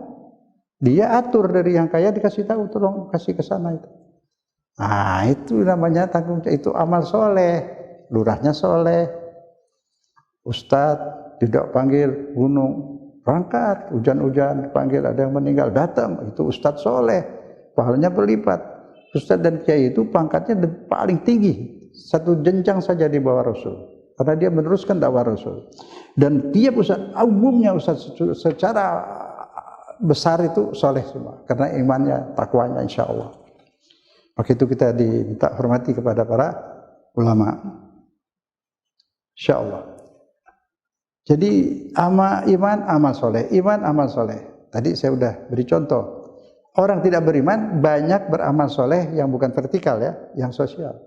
Dia atur dari yang kaya, dikasih tahu, tolong kasih ke sana itu. Ah, itu namanya tanggung jawab, itu amal soleh. Lurahnya soleh. Ustadz tidak panggil gunung, berangkat, hujan-hujan, panggil ada yang meninggal, datang, itu ustadz soleh. Pahalanya berlipat. Ustadz dan kiai itu pangkatnya paling tinggi, satu jenjang saja di bawah Rasul. Karena dia meneruskan dakwah Rasul. Dan tiap ustadz, umumnya ustadz secara besar itu soleh semua, karena imannya, takwanya insya Allah. Maka itu kita diminta hormati kepada para ulama, insya Allah. Jadi iman amal soleh, iman amal soleh. Tadi saya sudah beri contoh. Orang tidak beriman banyak beramal soleh yang bukan vertikal ya, yang sosial.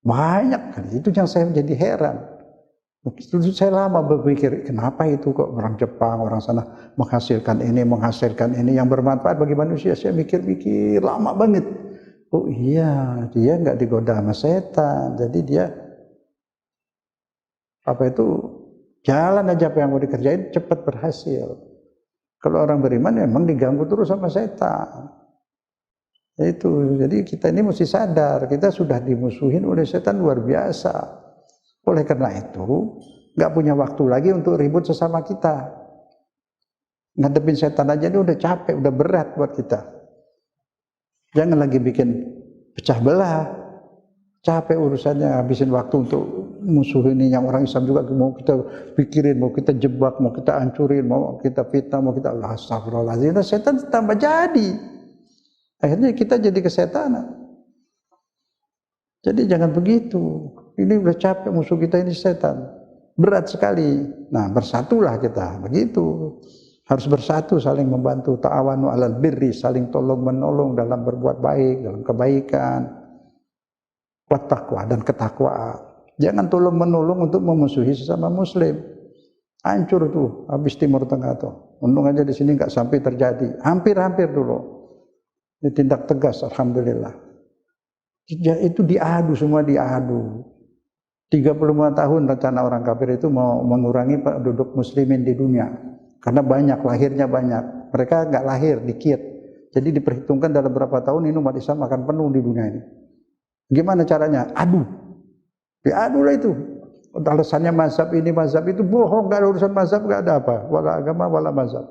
Banyak kan, itu yang saya jadi heran. Saya lama berpikir, kenapa itu kok orang Jepang, orang sana menghasilkan ini yang bermanfaat bagi manusia. Saya mikir-mikir lama banget. Oh iya, dia nggak digoda sama setan. Jadi dia jalan aja apa yang mau dikerjain cepat berhasil. Kalau orang beriman memang diganggu terus sama setan. Itu, jadi kita ini mesti sadar kita sudah dimusuhin oleh setan luar biasa. Oleh karena itu, nggak punya waktu lagi untuk ribut sesama kita. Ngadepin setan aja ini udah capek, udah berat buat kita. Jangan lagi bikin pecah belah. Capek urusannya, habisin waktu untuk musuh ini yang orang Islam juga mau kita pikirin, mau kita jebak, mau kita hancurin, mau kita fitnah, mau kita astagfirullahaladzim. Nah, setan tambah jadi. Akhirnya kita jadi kesetanan. Jadi jangan begitu. Ini udah capek musuh kita ini setan. Berat sekali. Nah, bersatulah kita. Begitu. Harus bersatu, saling membantu. Ta'awanu 'alal birri, saling tolong menolong dalam berbuat baik, dalam kebaikan. Wat taqwa, dan ketakwaan. Jangan tolong menolong untuk memusuhi sesama muslim. Hancur tuh habis Timur Tengah tuh. Untung aja di sini nggak sampai terjadi. Hampir-hampir dulu. Ditindak tegas, alhamdulillah. Itu diadu, semua diadu. 35 tahun rencana orang kafir itu mau mengurangi penduduk muslimin di dunia. Karena banyak, lahirnya banyak. Mereka nggak lahir, dikit. Jadi diperhitungkan dalam berapa tahun ini umat Islam akan penuh di dunia ini. Gimana caranya? Adu. Diadu lah itu. Alasannya mazhab ini, mazhab itu, bohong. Gak ada urusan mazhab, gak ada apa. Wala agama, wala mazhab.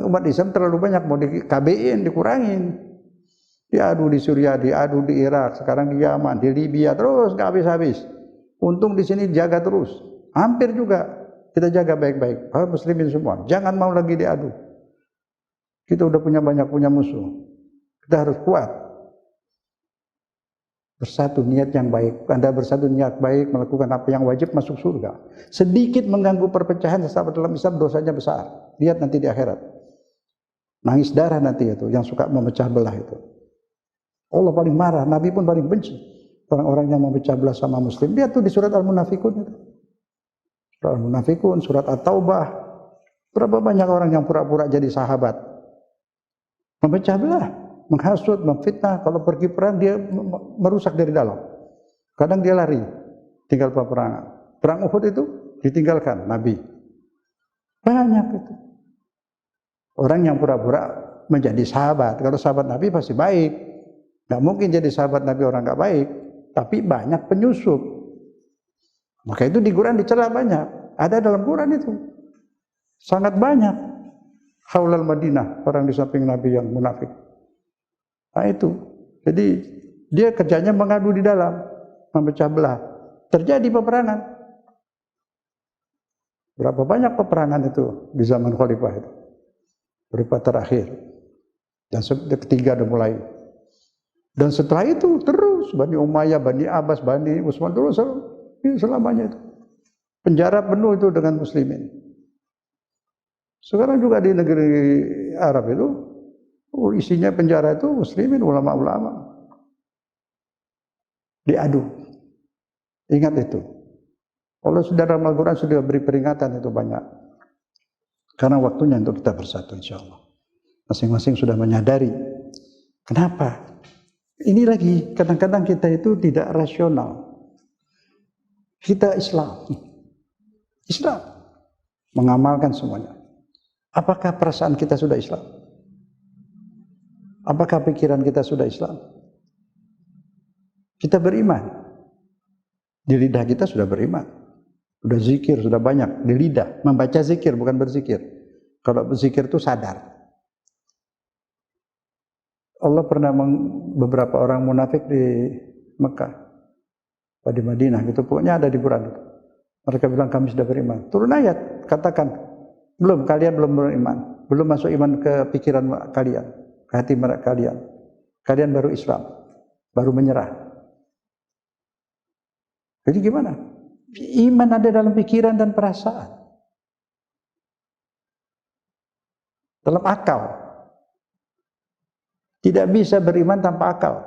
Umat Islam terlalu banyak, mau di KB-in, dikurangin. Diadu di Suriah, diadu di Irak, sekarang di Yaman, di Libya, terus gak habis-habis. Untung di sini jaga terus. Hampir juga kita jaga baik-baik. Muslimin semua, jangan mau lagi diadu. Kita udah punya musuh. Kita harus kuat. Bersatu niat yang baik. Anda bersatu niat baik, melakukan apa yang wajib, masuk surga. Sedikit mengganggu perpecahan sesama dalam Islam, dosanya besar. Lihat nanti di akhirat. Nangis darah nanti itu, yang suka memecah belah itu. Allah paling marah, Nabi pun paling benci orang-orang yang memecah belah sama muslim. Lihat tuh di surat Al-Munafikun itu. Surat Al-Munafikun, surat At-Taubah. Berapa banyak orang yang pura-pura jadi sahabat. Memecah belah, menghasut, memfitnah. Kalau pergi perang dia merusak dari dalam. Kadang dia lari, tinggal peperangan. Perang Uhud itu ditinggalkan Nabi. Banyak itu. Orang yang pura-pura menjadi sahabat. Kalau sahabat Nabi pasti baik. Nggak mungkin jadi sahabat Nabi orang nggak baik. Tapi banyak penyusup. Maka itu di Quran dicela banyak. Ada dalam Quran itu. Sangat banyak. Haulal Madinah, orang di samping Nabi yang munafik. Nah itu. Jadi dia kerjanya mengadu di dalam. Memecah belah. Terjadi peperangan. Berapa banyak peperangan itu di zaman Khalifah itu. Khalifah terakhir. Dan ketiga udah mulai. Dan setelah itu terus Bani Umayyah, Bani Abbas, Bani Utsman terus selamanya itu. Penjara penuh itu dengan muslimin. Sekarang juga di negeri Arab itu isinya penjara itu muslimin, ulama-ulama. Diadu. Ingat itu. Allah sudah dalam Al-Quran sudah beri peringatan itu banyak. Karena waktunya untuk kita bersatu insyaAllah. Masing-masing sudah menyadari. Kenapa? Ini lagi, kadang-kadang kita itu tidak rasional. Kita Islam. Islam. Mengamalkan semuanya. Apakah perasaan kita sudah Islam? Apakah pikiran kita sudah Islam? Kita beriman. Di lidah kita sudah beriman. Sudah zikir, sudah banyak. Di lidah. Membaca zikir, bukan berzikir. Kalau berzikir itu sadar. Allah pernah beberapa orang munafik di Mekah, di Madinah gitu, pokoknya ada di Quran itu. Mereka bilang kami sudah beriman. Turun ayat, katakan, belum, kalian belum beriman, belum masuk iman ke pikiran kalian, ke hati kalian. Kalian baru Islam, baru menyerah. Jadi gimana? Iman ada dalam pikiran dan perasaan, dalam akal. Tidak bisa beriman tanpa akal.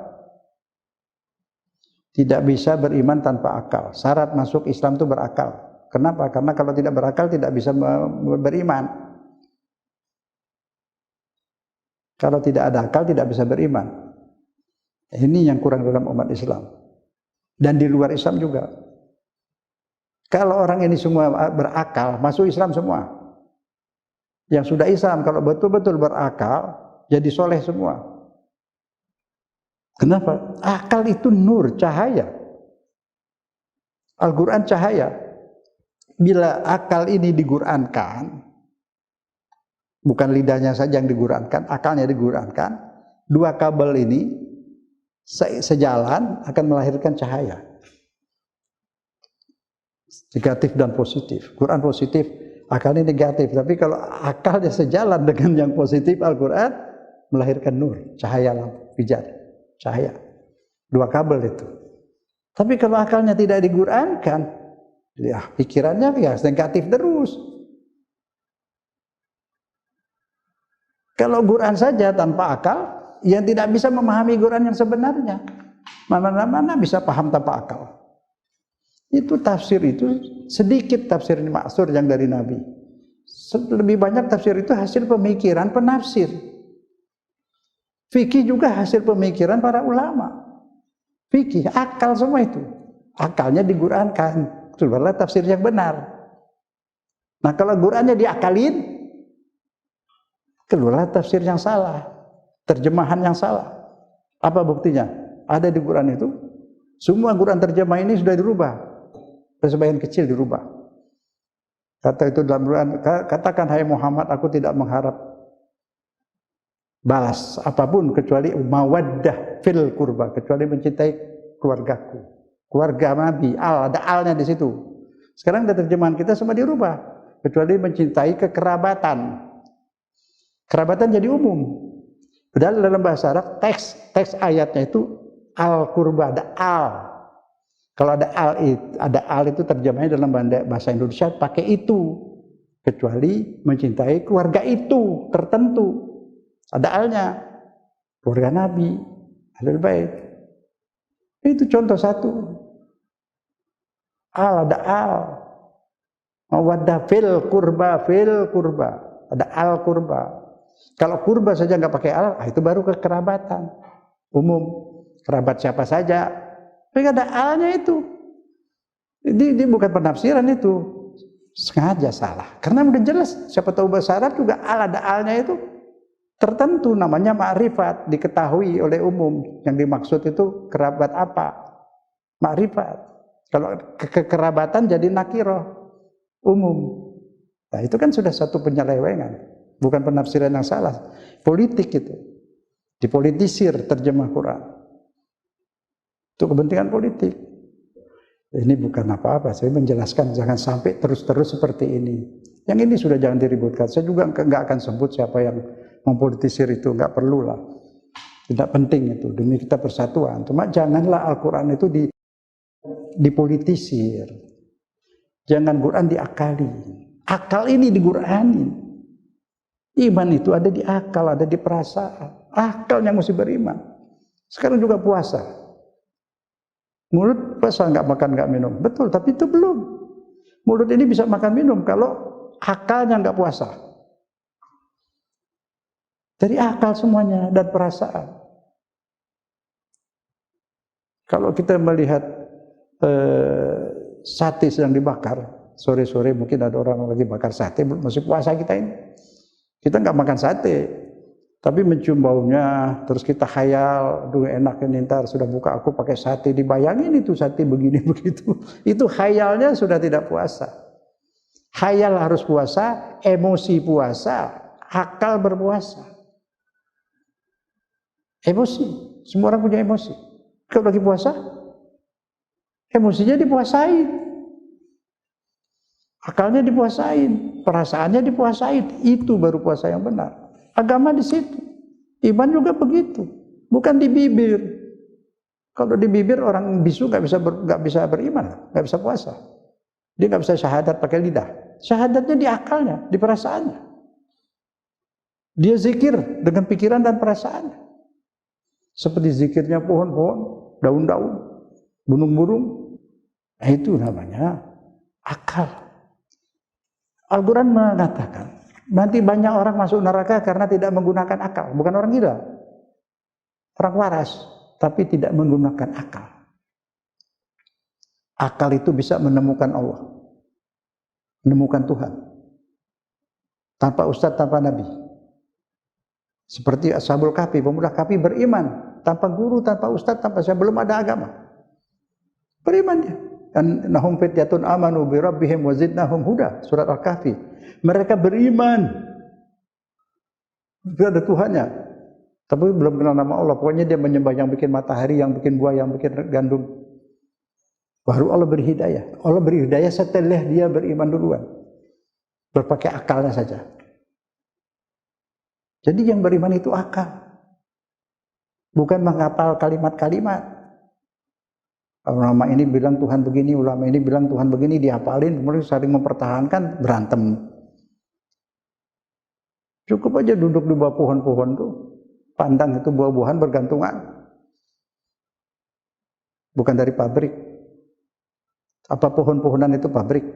Tidak bisa beriman tanpa akal. Syarat masuk Islam itu berakal. Kenapa? Karena kalau tidak berakal tidak bisa beriman. Kalau tidak ada akal tidak bisa beriman. Ini yang kurang dalam umat Islam. Dan di luar Islam juga. Kalau orang ini semua berakal, masuk Islam semua. Yang sudah Islam kalau betul-betul berakal, jadi soleh semua. Kenapa? Akal itu nur, cahaya. Al-Quran cahaya. Bila akal ini diqurankan, bukan lidahnya saja yang diqurankan, akalnya diqurankan, dua kabel ini sejalan akan melahirkan cahaya. Negatif dan positif. Quran positif, akalnya negatif. Tapi kalau akalnya sejalan dengan yang positif Al-Quran, melahirkan nur, cahaya lampu, pijar, cahaya. 2 kabel itu. Tapi kalau akalnya tidak diqurankan, ya pikirannya ya negatif terus. Kalau Quran saja tanpa akal, yang tidak bisa memahami Quran yang sebenarnya. Mana-mana bisa paham tanpa akal. Itu tafsir itu sedikit tafsir maksur yang dari Nabi. Lebih banyak tafsir itu hasil pemikiran penafsir. Fikih juga hasil pemikiran para ulama. Fikih, akal semua itu. Akalnya diqurankan. Keluarlah tafsir yang benar. Nah kalau Qurannya diakalin, keluarlah tafsir yang salah. Terjemahan yang salah. Apa buktinya? Ada di Quran itu. Semua Quran terjemah ini sudah dirubah. Sebagian kecil dirubah. Kata itu dalam Quran, katakan hai Muhammad, aku tidak mengharap balas apapun kecuali mawaddah fil qurba, kecuali mencintai keluargaku. Keluarga Nabi, ada alnya di situ. Sekarang terjemahan kita semua dirubah, kecuali mencintai kekerabatan. Kerabatan jadi umum. Padahal dalam bahasa Arab teks ayatnya itu al qurba, ada al. Kalau ada al itu terjemahnya dalam bahasa Indonesia pakai itu, kecuali mencintai keluarga itu tertentu. Ada alnya, keluarga Nabi, Ahlul Bait. Itu contoh satu. Ada al. Mawaddah fil kurba, ada al kurba. Kalau kurba saja nggak pakai al, itu baru kekerabatan umum. Kerabat siapa saja. Tapi ada alnya itu. Ini bukan penafsiran itu. Sengaja salah. Karena udah jelas. Siapa tahu bahasa Arab juga ada alnya itu. Tertentu namanya ma'rifat. Diketahui oleh umum. Yang dimaksud itu kerabat apa? Ma'rifat. Kalau kekerabatan jadi nakiroh. Umum. Nah itu kan sudah satu penyelewengan. Bukan penafsiran yang salah. Politik itu. Dipolitisir terjemah Quran. Itu kepentingan politik. Ini bukan apa-apa. Saya menjelaskan jangan sampai terus-terus seperti ini. Yang ini sudah jangan diributkan. Saya juga nggak akan sebut siapa yang mempolitisir itu. Nggak perlulah. Tidak penting itu. Demi kita persatuan. Cuma janganlah Al-Quran itu dipolitisir. Jangan Quran diakali. Akal ini diquranin. Iman itu ada di akal, ada di perasaan. Akal yang mesti beriman. Sekarang juga puasa. Mulut puasa nggak makan nggak minum, betul, tapi itu belum. Mulut ini bisa makan minum kalau akalnya nggak puasa. Dari akal semuanya dan perasaan. Kalau kita melihat sate sedang dibakar, sore-sore mungkin ada orang lagi bakar sate, masih puasa kita ini. Kita nggak makan sate. Tapi mencium baunya, terus kita khayal, aduh enak ini ntar sudah buka aku pakai sate, dibayangin itu sate begini begitu. Itu khayalnya sudah tidak puasa. Khayal harus puasa, emosi puasa, akal berpuasa. Emosi, semua orang punya emosi. Kalau lagi puasa, emosinya dipuasain. Akalnya dipuasain, perasaannya dipuasain. Itu baru puasa yang benar. Agama di situ, iman juga begitu, bukan di bibir. Kalau di bibir orang bisu nggak bisa beriman, nggak bisa puasa. Dia nggak bisa syahadat pakai lidah. Syahadatnya di akalnya, di perasaannya. Dia zikir dengan pikiran dan perasaannya. Seperti zikirnya pohon-pohon, daun-daun, burung-burung. Nah, itu namanya akal. Al-Quran mengatakan, nanti banyak orang masuk neraka karena tidak menggunakan akal. Bukan orang gila, orang waras, tapi tidak menggunakan akal. Akal itu bisa menemukan Allah, menemukan Tuhan, tanpa ustadz, tanpa nabi. Seperti Ashabul Kahfi, pemuda Kahfi beriman, tanpa guru, tanpa ustadz, tanpa siapa, belum ada agama. Beriman dia. Annahum fityatun amanu bi rabbihim wa zidnahum huda, surat Al-Kahfi. Mereka beriman. Itu ada Tuhannya. Tapi belum kenal nama Allah. Pokoknya dia menyembah yang bikin matahari, yang bikin buah, yang bikin gandum. Baru Allah beri hidayah. Allah beri hidayah setelah dia beriman duluan. Berpakai akalnya saja. Jadi yang beriman itu akal. Bukan menghafal kalimat-kalimat. Ulama ini bilang Tuhan begini, ulama ini bilang Tuhan begini, dihafalin, kemudian saling mempertahankan, berantem. Cukup aja duduk di bawah pohon-pohon tuh, pandang itu buah-buahan bergantungan. Bukan dari pabrik. Apa pohon-pohonan itu pabrik?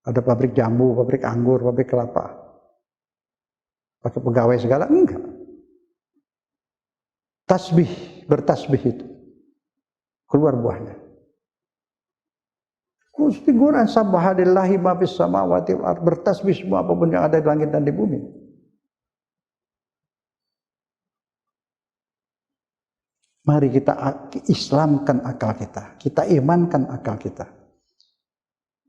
Ada pabrik jambu, pabrik anggur, pabrik kelapa. Pakai pegawai segala? Enggak. Tasbih, bertasbih itu. Keluar buahnya. Gusti Quran subhanallahi ma fis samawati wal ardh, bertasbih semua apapun yang ada di langit dan di bumi. Mari kita islamkan akal kita, kita imankan akal kita.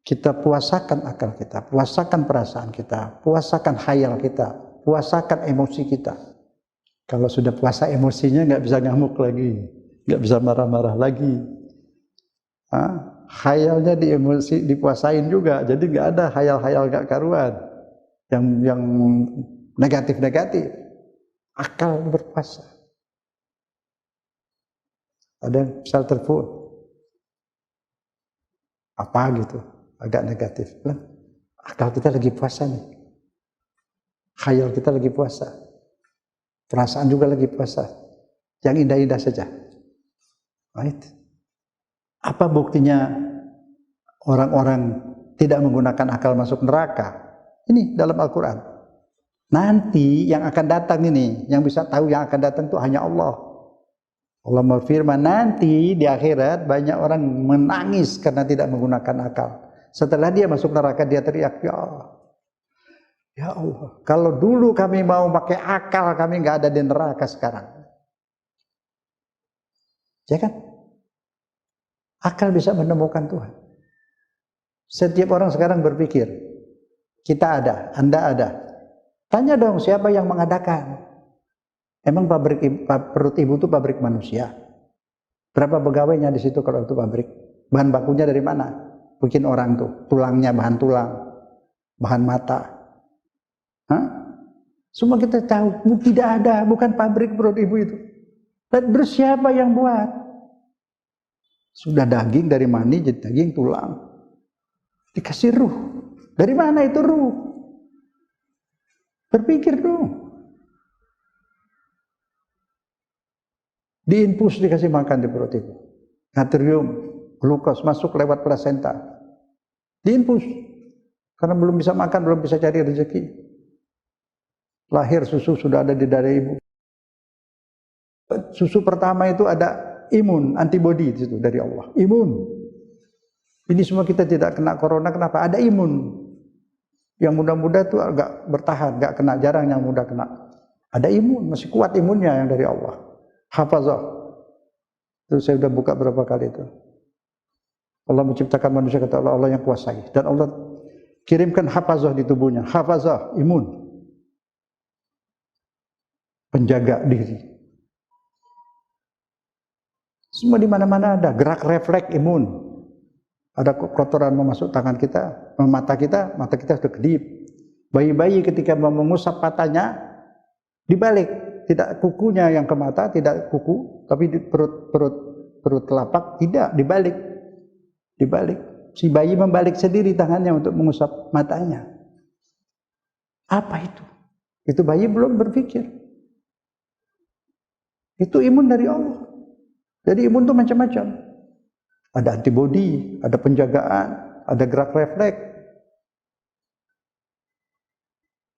Kita puasakan akal kita, puasakan perasaan kita, puasakan khayal kita, puasakan emosi kita. Kalau sudah puasa emosinya nggak bisa ngamuk lagi, nggak bisa marah-marah lagi. Khayalnya dipuasain juga, jadi nggak ada khayal-khayal nggak karuan yang negatif-negatif. Akal berpuasa. Ada yang misal telepon, apa gitu, agak negatif. Akal kita lagi puasa nih, khayal kita lagi puasa, perasaan juga lagi puasa, yang indah-indah saja. Right? Apa buktinya orang-orang tidak menggunakan akal masuk neraka? Ini dalam Al-Quran. Nanti yang akan datang ini, yang bisa tahu yang akan datang itu hanya Allah. Allah berfirman, nanti di akhirat banyak orang menangis karena tidak menggunakan akal. Setelah dia masuk neraka, dia teriak, ya Allah, ya Allah, kalau dulu kami mau pakai akal, kami nggak ada di neraka sekarang. Ya kan? Akal bisa menemukan Tuhan. Setiap orang sekarang berpikir, kita ada, Anda ada. Tanya dong, siapa yang mengadakan? Emang perut ibu itu pabrik manusia? Berapa pegawainya di situ kalau itu pabrik? Bahan bakunya dari mana? Bikin orang tuh, tulangnya bahan tulang, bahan mata. Semua kita tahu, tidak ada, bukan pabrik perut ibu itu. Terus siapa yang buat? Sudah daging dari mani jadi daging tulang. Dikasih ruh. Dari mana itu ruh? Berpikir dong. Diinfus, dikasih makan di perut ibu. Natrium, glukos masuk lewat plasenta. Diinfus. Karena belum bisa makan, belum bisa cari rezeki. Lahir susu sudah ada di dada ibu. Susu pertama itu ada imun, antibodi itu dari Allah. Imun. Ini semua kita tidak kena corona, kenapa? Ada imun. Yang muda-muda itu agak bertahan, gak kena, jarang yang muda kena. Ada imun, masih kuat imunnya yang dari Allah. Hafazah. Itu saya sudah buka berapa kali itu. Allah menciptakan manusia, kata Allah, Allah yang kuasai. Dan Allah kirimkan hafazah di tubuhnya. Hafazah, imun. Penjaga diri. Semua di mana-mana ada. Gerak refleks imun. Ada kotoran memasuk tangan kita, mata kita sudah kedip. Bayi-bayi ketika mau mengusap matanya, dibalik. Tidak kukunya yang ke mata, tidak kuku, tapi di perut telapak, tidak, dibalik. Si bayi membalik sendiri tangannya untuk mengusap matanya. Apa itu? Itu bayi belum berpikir. Itu imun dari Allah. Jadi imun itu macam-macam. Ada antibodi, ada penjagaan, ada gerak refleks.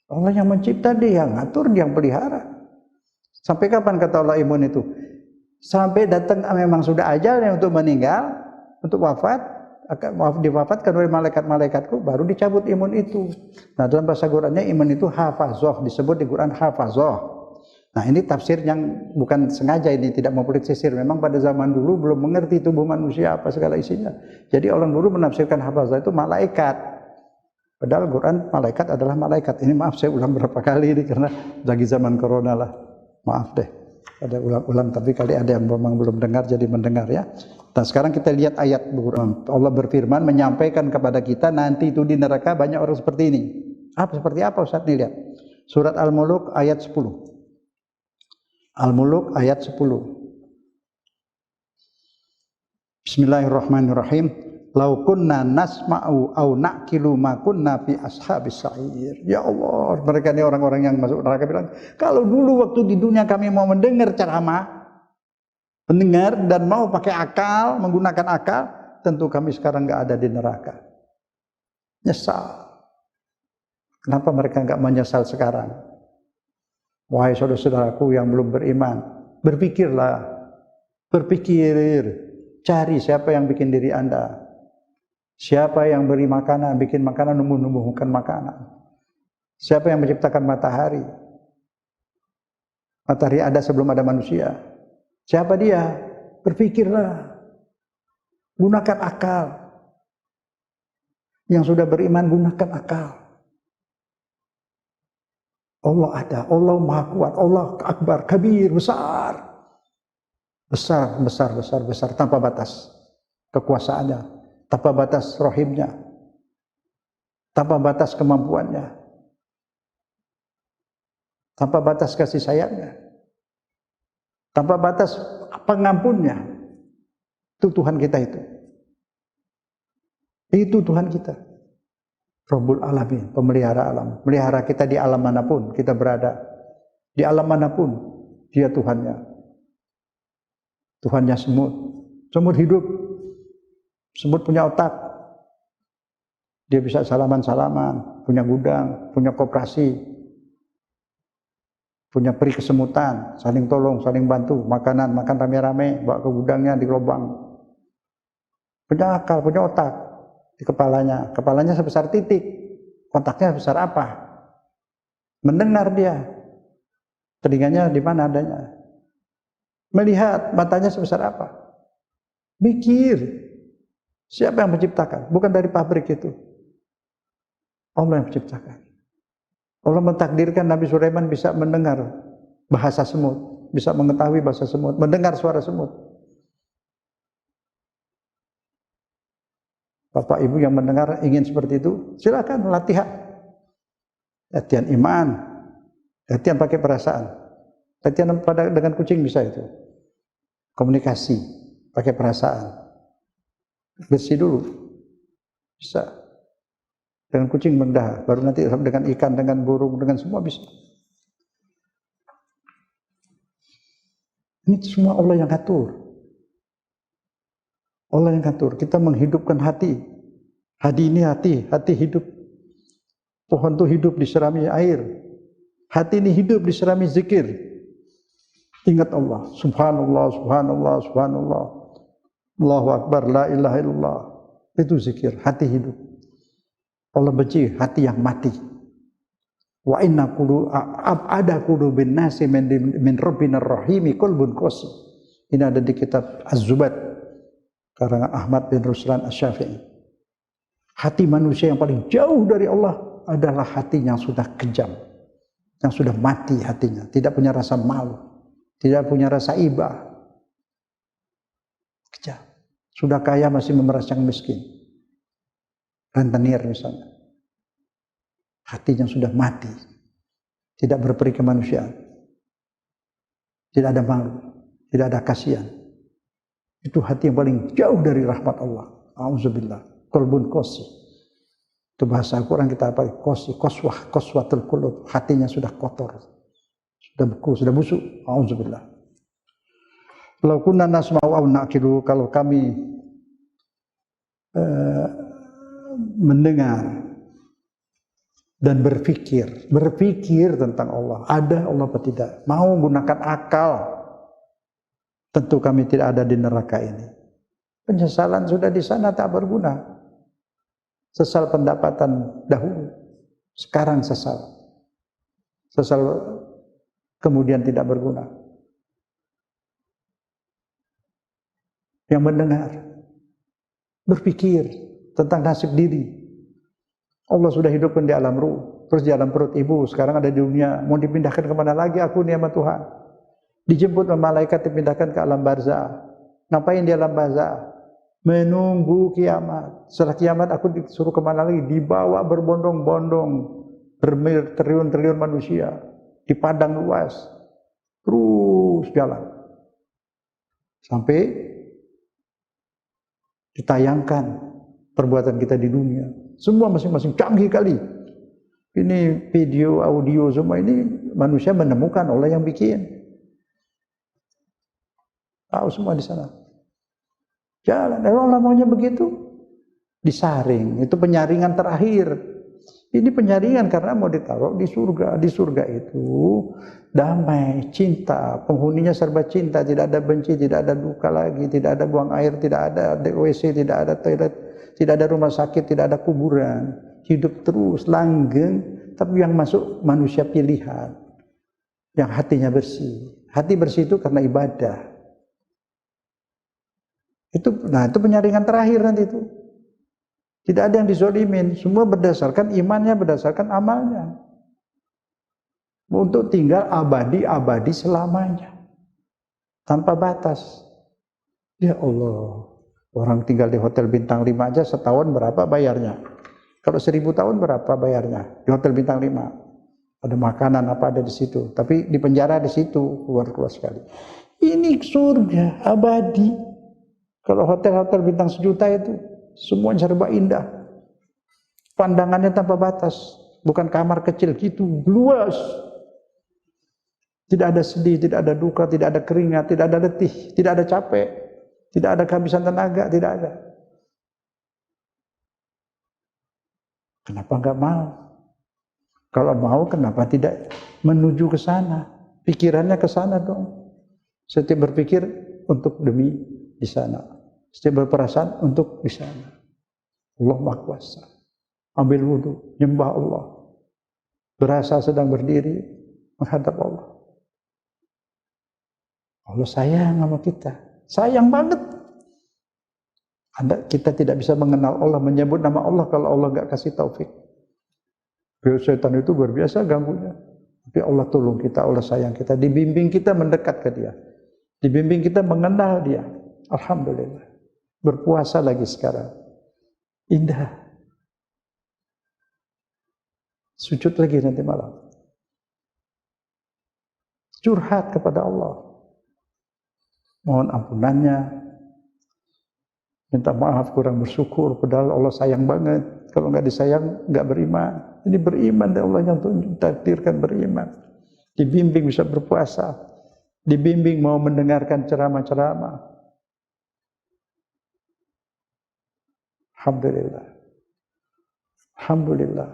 Allah yang mencipta, dia yang ngatur, dia yang pelihara. Sampai kapan kata Allah imun itu? Sampai datang memang sudah ajalnya untuk meninggal, untuk wafat, akan diwafatkan oleh malaikat-malaikatku, baru dicabut imun itu. Nah, dalam bahasa Qurannya imun itu hafazah, disebut di Quran hafazah. Nah, ini tafsir yang bukan sengaja, ini tidak mempolitisir. Memang pada zaman dulu belum mengerti tubuh manusia apa segala isinya. Jadi orang dulu menafsirkan hafazah itu malaikat. Padahal Quran malaikat adalah malaikat. Ini maaf saya ulang berapa kali ini karena lagi zaman corona lah. Maaf deh. Ada ulang-ulang, tapi kali ada yang memang belum dengar jadi mendengar ya. Nah sekarang kita lihat ayat Allah berfirman menyampaikan kepada kita nanti itu di neraka banyak orang seperti ini. Seperti apa Ustaz nih lihat. Surat Al-Muluk ayat 10. Al-Muluk ayat 10. Bismillahirrahmanirrahim. Lau kunna nasma'u au naqilu ma kunna fi ashabis sa'ir. Ya Allah, mereka ini orang-orang yang masuk neraka bilang, kalau dulu waktu di dunia kami mau mendengar ceramah, mendengar dan mau pakai akal, menggunakan akal, tentu kami sekarang enggak ada di neraka. Nyesal. Kenapa mereka enggak menyesal sekarang? Wahai saudara-saudaraku yang belum beriman, berpikirlah, berpikir, cari siapa yang bikin diri Anda. Siapa yang beri makanan, bikin makanan, numbuh-numbuhkan makanan. Siapa yang menciptakan matahari? Matahari ada sebelum ada manusia. Siapa dia? Berpikirlah. Gunakan akal. Yang sudah beriman, gunakan akal. Allah ada, Allah Maha Kuat, Allah Akbar, Kabir, besar. Besar, besar, besar, besar, tanpa batas kekuasaannya. Tanpa batas rohimnya, tanpa batas kemampuannya, tanpa batas kasih sayangnya, tanpa batas pengampunnya. Itu Tuhan kita itu. Itu Tuhan kita. Rabbul Alamin, pemelihara alam. Melihara kita di alam manapun kita berada. Di alam manapun, dia Tuhannya. Tuhannya semut. Semut hidup. Semut punya otak, dia bisa salaman-salaman, punya gudang, punya koperasi, punya peri kesemutan, saling tolong, saling bantu, makanan, makan rame-rame, bawa ke gudangnya di lubang. Punya akal, punya otak di kepalanya, kepalanya sebesar titik, otaknya sebesar apa? Mendengar dia, telinganya di mana adanya? Melihat, matanya sebesar apa? Mikir. Siapa yang menciptakan? Bukan dari pabrik itu. Allah yang menciptakan. Allah mentakdirkan Nabi Sulaiman bisa mendengar bahasa semut, bisa mengetahui bahasa semut, mendengar suara semut. Bapak Ibu yang mendengar ingin seperti itu, silakan latihan. Latihan iman, latihan pakai perasaan. Latihan dengan kucing bisa itu. Komunikasi pakai perasaan. Bersih dulu, bisa. Dengan kucing mendah, baru nanti dengan ikan, dengan burung, dengan semua bisa. Ini semua Allah yang atur. Allah yang atur. Kita menghidupkan hati. Hati ini hati hidup. Pohon itu hidup diserami air. Hati ini hidup diserami zikir. Ingat Allah. Subhanallah, subhanallah, subhanallah. Allahu Akbar, la ilaha illallah. Itu zikir, hati hidup. Allah benci hati yang mati. Wa inna ab'ada qulubin nasi min rabbina rahimi qalbun qasi. Ini ada di kitab Az-Zubat karangan Ahmad bin Ruslan Asy-Syafi'i. Hati manusia yang paling jauh dari Allah adalah hati yang sudah kejam, yang sudah mati hatinya, tidak punya rasa malu, tidak punya rasa iba. Kejam. Sudah kaya masih memeras yang miskin. Rentenir misalnya. Hatinya sudah mati. Tidak berperi kemanusiaan. Tidak ada malu. Tidak ada kasihan. Itu hati yang paling jauh dari rahmat Allah. A'udzubillah. Qalbun qasi. Itu bahasa Al-Quran kita apa? Qasi, qaswatul qulub. Hatinya sudah kotor. Sudah beku, sudah busuk. A'udzubillah. Kalau kunna nasma'u aw naqilu, kalau kami mendengar dan berpikir tentang Allah, ada Allah atau tidak, mau gunakan akal, tentu kami tidak ada di neraka ini. Penyesalan sudah di sana tak berguna. Sesal pendapatan dahulu, sekarang sesal kemudian tidak berguna. Yang mendengar, berpikir tentang nasib diri. Allah sudah hidupkan di alam ruh, terus di alam perut ibu, sekarang ada di dunia, mau dipindahkan kemana lagi aku nih sama Tuhan? Dijemput oleh malaikat dipindahkan ke alam barzah. Ngapain di alam barzah? Menunggu kiamat. Setelah kiamat aku disuruh kemana lagi? Dibawa berbondong-bondong, bertriliun-triliun manusia di padang luas, terus jalan sampai ditayangkan perbuatan kita di dunia. Semua masing-masing canggih kali. Ini video, audio, semua ini manusia menemukan, Allah yang bikin. Tahu semua di sana. Jalan, Allah maunya begitu. Disaring, itu penyaringan terakhir. Ini penyaringan karena mau ditaruh di surga. Di surga itu damai, cinta, penghuninya serba cinta, tidak ada benci, tidak ada duka lagi, tidak ada buang air, tidak ada WC, tidak ada toilet, tidak ada rumah sakit, tidak ada kuburan. Hidup terus, langgeng, tapi yang masuk manusia pilihan. Yang hatinya bersih. Hati bersih itu karena ibadah. Itu penyaringan terakhir nanti itu. Tidak ada yang dizolimin, semua berdasarkan imannya, berdasarkan amalnya. Untuk tinggal abadi selamanya. Tanpa batas. Ya Allah, orang tinggal di hotel bintang 5 aja setahun berapa bayarnya? Kalau 1000 tahun berapa bayarnya? Di hotel bintang 5. Ada makanan apa ada di situ, tapi di penjara di situ, keluar sekali. Ini surga abadi. Kalau hotel-hotel bintang 1 juta itu semuanya serba indah. Pandangannya tanpa batas. Bukan kamar kecil gitu, luas. Tidak ada sedih, tidak ada duka, tidak ada keringat, tidak ada letih, tidak ada capek, tidak ada kehabisan tenaga, tidak ada. Kenapa enggak mau? Kalau mau kenapa tidak menuju ke sana? Pikirannya ke sana dong. Setiap berpikir untuk demi di sana. Setiap berperasaan untuk di sana. Allah Maha Kuasa. Ambil wudu, nyembah Allah. Berasa sedang berdiri menghadap Allah. Allah sayang sama kita. Sayang banget. Kita tidak bisa mengenal Allah, menyebut nama Allah kalau Allah enggak kasih taufik. Setan itu luar biasa ganggunya. Tapi Allah tolong kita, Allah sayang kita. Dibimbing kita mendekat ke Dia. Dibimbing kita mengenal Dia. Alhamdulillah. Berpuasa lagi sekarang. Indah. Sujud lagi nanti malam. Curhat kepada Allah. Mohon ampunannya. Minta maaf kurang bersyukur. Padahal Allah sayang banget. Kalau nggak disayang, nggak beriman. Ini beriman dan Allah yang takdirkan beriman. Dibimbing bisa berpuasa. Dibimbing mau mendengarkan ceramah-ceramah. Alhamdulillah. Alhamdulillah.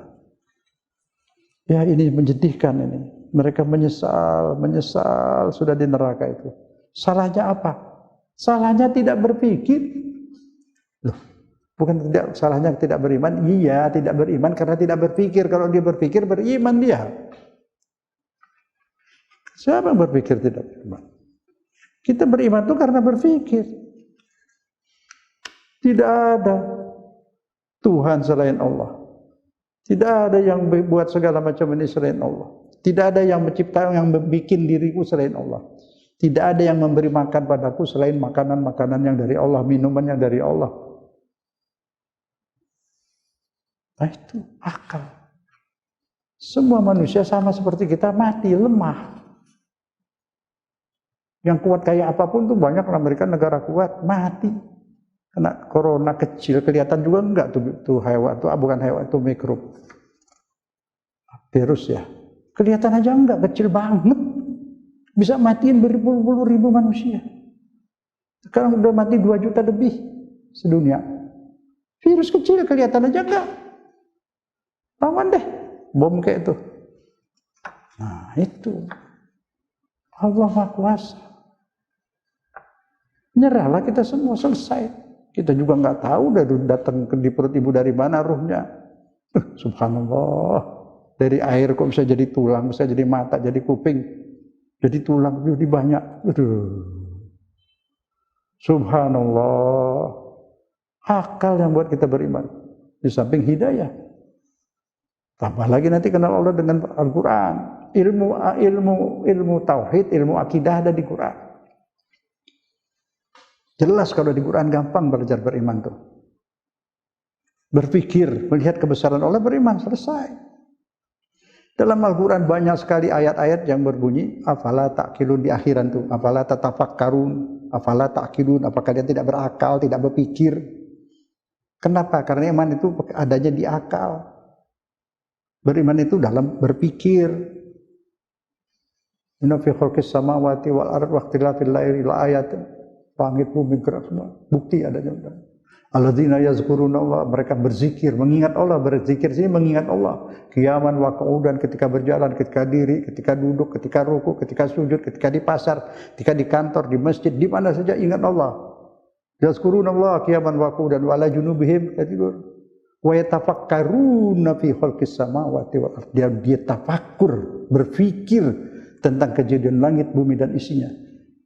Ya ini menyedihkan ini. Mereka menyesal sudah di neraka itu. Salahnya apa? Salahnya tidak berpikir. Loh, bukan tidak salahnya tidak beriman. Iya, tidak beriman karena tidak berpikir. Kalau dia berpikir, beriman dia. Siapa yang berpikir tidak beriman? Kita beriman itu karena berpikir. Tidak ada Tuhan selain Allah. Tidak ada yang buat segala macam ini selain Allah. Tidak ada yang menciptakan, yang membuat diriku selain Allah. Tidak ada yang memberi makan padaku selain makanan-makanan yang dari Allah, minuman yang dari Allah. Nah itu akal. Semua manusia sama seperti kita, mati, lemah. Yang kuat kayak apapun tuh banyak Amerika negara kuat, mati. Kena corona kecil, kelihatan juga enggak tuh hewan, tuh bukan hewan, tuh mikrob. Virus ya. Kelihatan aja enggak, kecil banget. Bisa matiin berpuluh-puluh ribu manusia. Sekarang udah mati 2 juta lebih sedunia. Virus kecil kelihatan aja enggak. Lawan deh, bom kayak itu. Nah itu. Allah Maha Kuasa. Nyerahlah kita semua, selesai. Kita juga nggak tahu dari datang di perut ibu dari mana ruhnya. Subhanallah. Dari air kok bisa jadi tulang, bisa jadi mata, jadi kuping, jadi tulang, jadi banyak. Subhanallah. Akal yang buat kita beriman. Di samping hidayah. Tambah lagi nanti kenal Allah dengan Al-Quran. ilmu tauhid, ilmu akidah ada di Quran. Jelas kalau di Quran gampang belajar beriman tuh. Berpikir, melihat kebesaran Allah, beriman, selesai. Dalam Al-Quran banyak sekali ayat-ayat yang berbunyi afala ta'qilun, di akhiran tuh, afala tatafakkarun, afala ta'qilun, apa kalian tidak berakal, tidak berpikir. Kenapa? Karena iman itu adanya di akal. Beriman itu dalam berpikir. Inna fi khalqis samawati wal ardi wa ikhtilafil laili la ayatin. Langit bumi gerak semua. Bukti adanya. Alladzina yazkuruna Allah, mereka berzikir, mengingat Allah, berzikir sini mengingat Allah. Qiyaman wa qu'udan, ketika berjalan, ketika diri, ketika duduk, ketika ruku, ketika sujud, ketika di pasar, ketika di kantor, di masjid, di mana saja ingat Allah. Yazkuruna Allah qiyaman wa qu'udan wa ala junubihim, tidur. Wa yatafakkaruna fi khalqis samawati wal ardi. Dia tafakkur, berpikir tentang kejadian langit, bumi dan isinya.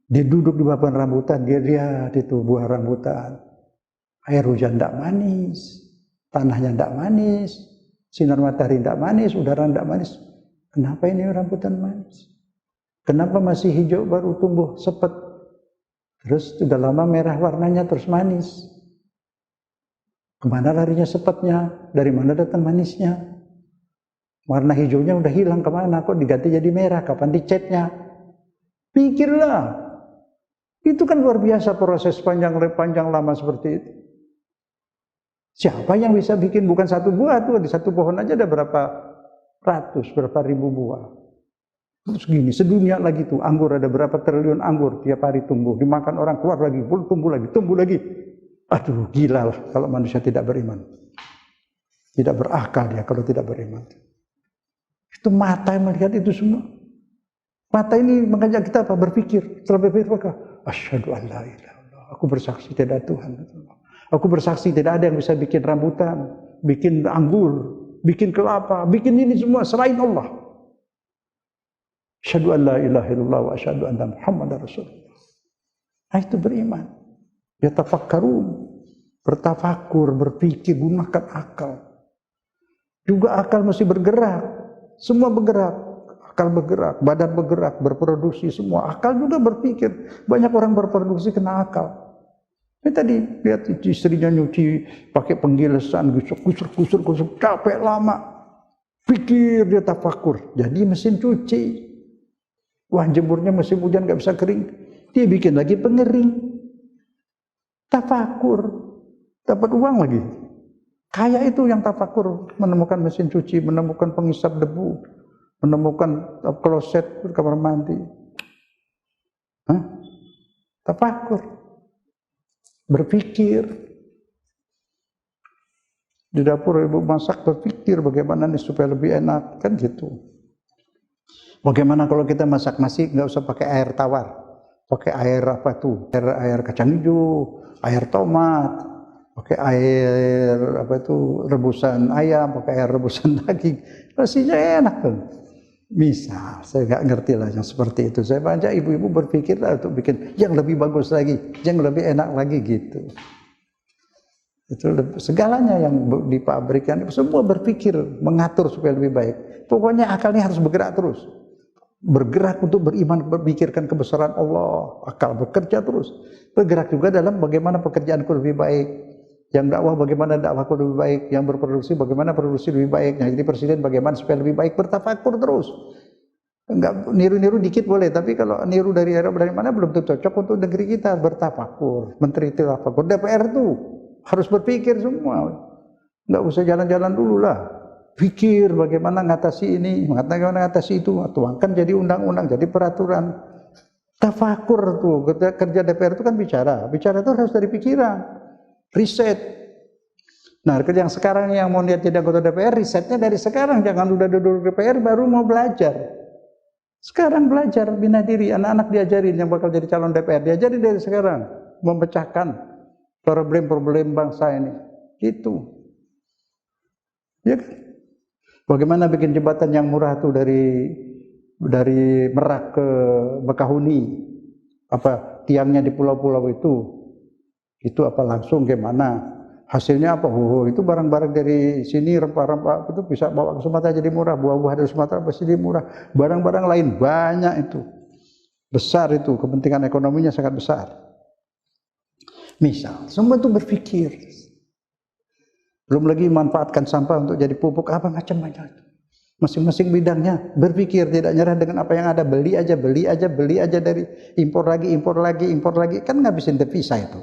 Dia duduk di bawah rambutan, dia lihat itu buah rambutan. Air hujan tidak manis, tanahnya tidak manis, sinar matahari tidak manis, udara tidak manis. Kenapa ini rambutan manis? Kenapa masih hijau baru tumbuh sepet? Terus sudah lama merah warnanya terus manis. Kemana larinya sepetnya? Dari mana datang manisnya? Warna hijaunya udah hilang kemana? Kok diganti jadi merah? Kapan dicatnya? Pikirlah. Itu kan luar biasa proses panjang lama seperti itu. Siapa yang bisa bikin bukan satu buah tuh, di satu pohon aja ada berapa ratus, berapa ribu buah. Terus gini, sedunia lagi tuh, anggur ada berapa triliun anggur tiap hari tumbuh, dimakan orang keluar lagi, tumbuh lagi. Aduh, gila lah kalau manusia tidak beriman. Tidak berakal dia kalau tidak beriman. Itu mata yang melihat itu semua. Mata ini mengajak kita apa? Berpikir. Setelah berpikir maka asyhadu an la ilaha illallah. Aku bersaksi tidak ada Tuhan. Aku bersaksi tidak ada yang bisa bikin rambutan, bikin anggur, bikin kelapa, bikin ini semua selain Allah. Asyhadu an la ilaha illallah wa asyhadu anna Muhammadar Rasulullah. Nah, itu beriman. Ya tafakkarun, bertafakur, berpikir, gunakan akal. Juga akal mesti bergerak. Semua bergerak. Akal bergerak, badan bergerak, berproduksi semua. Akal juga berpikir. Banyak orang berproduksi kena akal. Ini tadi lihat istrinya nyuci pakai penggilesan, gusur, capek lama. Pikir dia tafakur. Jadi mesin cuci. Wah, jemurnya musim hujan nggak bisa kering. Dia bikin lagi pengering. Tafakur. Dapat uang lagi. Kaya itu yang tafakur, menemukan mesin cuci, menemukan pengisap debu, menemukan kloset kamar mandi. Tafakur. Berpikir. Di dapur ibu masak, berpikir bagaimana nih supaya lebih enak, kan gitu. Bagaimana kalau kita masak nasi nggak usah pakai air tawar, pakai air apa tuh? Air kacang hijau, air tomat, pakai air apa itu rebusan ayam, pakai air rebusan daging, nasinya enak tuh. Misal, saya nggak ngerti lah yang seperti itu. Saya baca ibu-ibu berpikir lah untuk bikin yang lebih bagus lagi, yang lebih enak lagi gitu. Itu segalanya yang dipabrikan semua berpikir, mengatur supaya lebih baik. Pokoknya akalnya harus bergerak terus. Bergerak untuk beriman, berpikirkan kebesaran Allah. Akal bekerja terus. Bergerak juga dalam bagaimana pekerjaanku lebih baik. Yang dakwah bagaimana dakwahku lebih baik, yang berproduksi bagaimana produksi lebih baik, yang jadi presiden bagaimana supaya lebih baik, bertafakur terus. Enggak niru-niru dikit boleh, tapi kalau niru dari Arab dari mana belum tentu cocok untuk negeri kita. Bertafakur, menteri tafakur, DPR tuh harus berpikir semua. Enggak usah jalan-jalan dulu lah. Pikir bagaimana ngatasi ini, bagaimana ngatasi itu, tuangkan jadi undang-undang, jadi peraturan. Tafakur tuh, kerja DPR itu kan bicara itu harus dari pikiran. Riset. Nah, yang sekarang yang mau lihat jadi anggota DPR, risetnya dari sekarang. Jangan udah duduk DPR baru mau belajar. Sekarang belajar, bina diri. Anak-anak diajarin yang bakal jadi calon DPR. Diajarin dari sekarang. Memecahkan problem-problem bangsa ini. Gitu. Ya kan? Bagaimana bikin jembatan yang murah tuh dari Merak ke Bekahuni. Apa tiangnya di pulau-pulau itu apa langsung gimana? Hasilnya apa? Oh, itu barang-barang dari sini, rempah-rempah itu bisa bawa ke Sumatera jadi murah, buah-buah dari Sumatera pasti jadi murah. Barang-barang lain banyak itu. Besar itu, kepentingan ekonominya sangat besar. Misal, semua itu berpikir. Belum lagi manfaatkan sampah untuk jadi pupuk, apa macam-macam itu. Masing-masing bidangnya berpikir, tidak nyerah dengan apa yang ada, beli aja dari impor lagi, kan ngabisin devisa itu.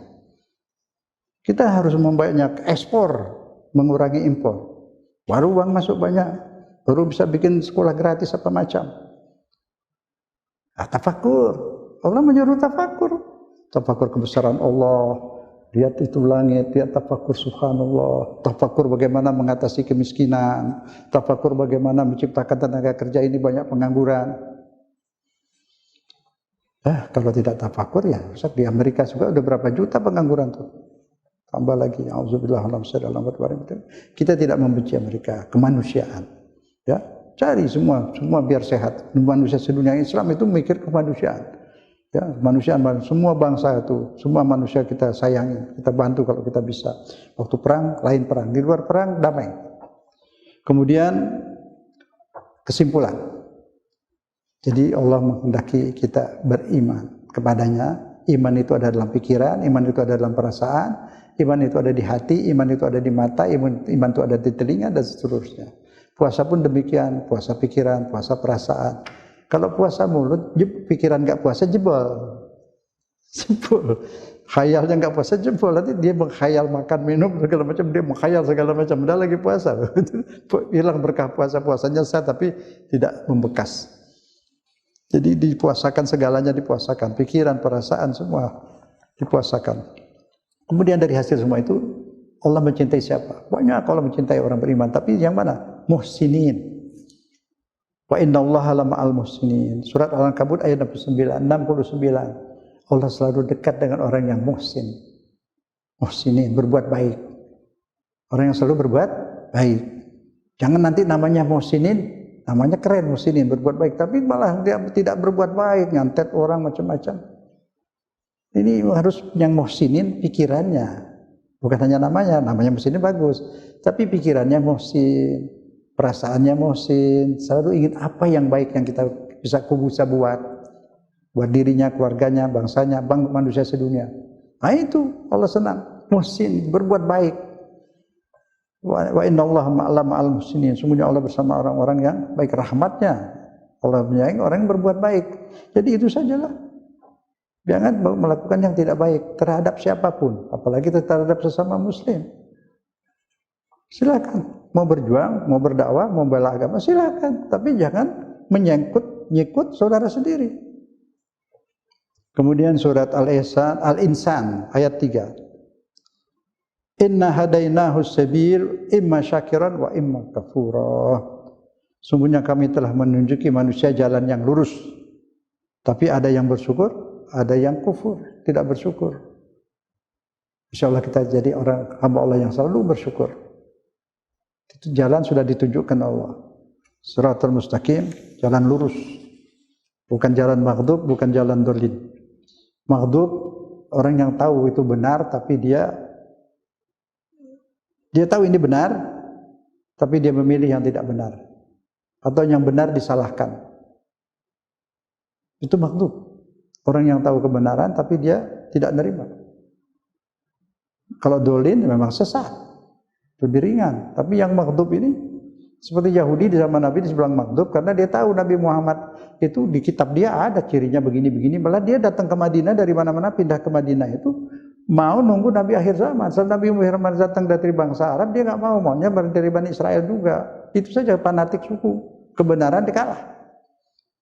Kita harus membanyak ekspor, mengurangi impor. Baru uang masuk banyak, baru bisa bikin sekolah gratis apa macam. Tafakur, Allah menyuruh tafakur kebesaran Allah. Lihat itu langit, lihat tafakur subhanallah, tafakur bagaimana mengatasi kemiskinan, tafakur bagaimana menciptakan tenaga kerja ini banyak pengangguran. Kalau tidak tafakur ya, di Amerika juga udah berapa juta pengangguran tuh. Tambah lagi, auzubillah kita tidak membenci Amerika, kemanusiaan. Ya, cari semua biar sehat. Manusia sedunia Islam itu mikir kemanusiaan. Ya, kemanusiaan, semua bangsa itu, semua manusia kita sayangi, kita bantu kalau kita bisa. Waktu perang, lain perang, di luar perang, damai. Kemudian kesimpulan. Jadi Allah menghendaki kita beriman kepadanya. Iman itu ada dalam pikiran, iman itu ada dalam perasaan, iman itu ada di hati, iman itu ada di mata, iman itu ada di telinga, dan seterusnya. Puasa pun demikian, puasa pikiran, puasa perasaan. Kalau puasa mulut, pikiran nggak puasa jebol. Khayalnya nggak puasa jebol, nanti dia menghayal makan, minum, segala macam, dia menghayal segala macam, udah lagi puasa. Hilang berkah puasanya sah, tapi tidak membekas. Jadi dipuasakan segalanya, dipuasakan, pikiran, perasaan, semua dipuasakan. Kemudian dari hasil semua itu, Allah mencintai siapa? Banyak Allah mencintai orang beriman, tapi yang mana? Muhsinin. Wa innallaha lama'al muhsinin. Surat Al-Ankabut ayat 69. Allah selalu dekat dengan orang yang muhsin. Muhsinin, berbuat baik. Orang yang selalu berbuat baik. Jangan nanti namanya muhsinin, namanya keren muhsinin, berbuat baik, tapi malah dia tidak berbuat baik, nyantet orang macam-macam. Ini harus yang muhsinin pikirannya, bukan hanya namanya muhsinin bagus, tapi pikirannya muhsin, perasaannya muhsin, selalu ingin apa yang baik yang kita bisa buat dirinya, keluarganya, bangsanya, manusia sedunia. Nah itu Allah senang, muhsin, berbuat baik. Wa innallaha ma'al muhsinin. Sungguhnya Allah bersama orang-orang yang baik, rahmatnya. Allah menyayangi orang yang berbuat baik. Jadi itu sajalah. Jangan melakukan yang tidak baik terhadap siapapun, apalagi terhadap sesama muslim. Silakan, mau berjuang, mau berdakwah, mau bela agama, silakan, tapi jangan nyikut saudara sendiri. Kemudian surat Al-Insan ayat 3. Inna hadainahu sabil imma syakiran wa imma kafura. Sungguhnya kami telah menunjuki manusia jalan yang lurus. Tapi ada yang bersyukur, ada yang kufur, tidak bersyukur. Insyaallah kita jadi orang hamba Allah yang selalu bersyukur. Itu jalan sudah ditunjukkan Allah. Shiratal mustaqim, jalan lurus. Bukan jalan maghdub, bukan jalan dhalin. Maghdub orang yang tahu itu benar tapi dia tahu ini benar, tapi dia memilih yang tidak benar. Atau yang benar disalahkan. Itu maghdub. Orang yang tahu kebenaran, tapi dia tidak menerima. Kalau dolin memang sesat. Lebih ringan. Tapi yang maghdub ini, seperti Yahudi di zaman Nabi dibilang maghdub, karena dia tahu Nabi Muhammad itu di kitab dia ada cirinya begini-begini. Malah dia datang ke Madinah dari mana-mana, pindah ke Madinah itu, mau nunggu Nabi akhir zaman. Setelah Nabi Muhammad datang dari bangsa Arab, dia nggak maunya dari Bani Israel juga. Itu saja fanatik suku, kebenaran dikalah.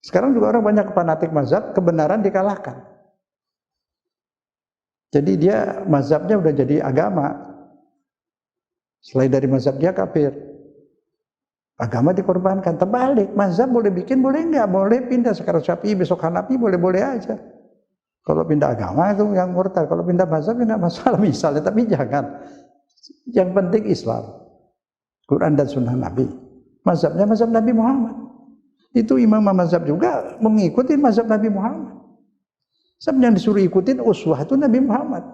Sekarang juga orang banyak fanatik mazhab, kebenaran dikalahkan. Jadi dia mazhabnya udah jadi agama. Selain dari mazhab dia kafir. Agama dikorbankan. Terbalik, mazhab boleh bikin, boleh enggak, boleh pindah. Sekarang Syafi'i, besok Hanafi, boleh-boleh aja. Kalau pindah agama itu yang murtad, kalau pindah mazhab ya enggak masalah misalnya, tapi jangan. Yang penting Islam, Quran dan Sunnah Nabi. Mazhabnya mazhab Nabi Muhammad. Itu imam mazhab juga mengikuti mazhab Nabi Muhammad. Sebab yang disuruh ikutin uswah itu Nabi Muhammad.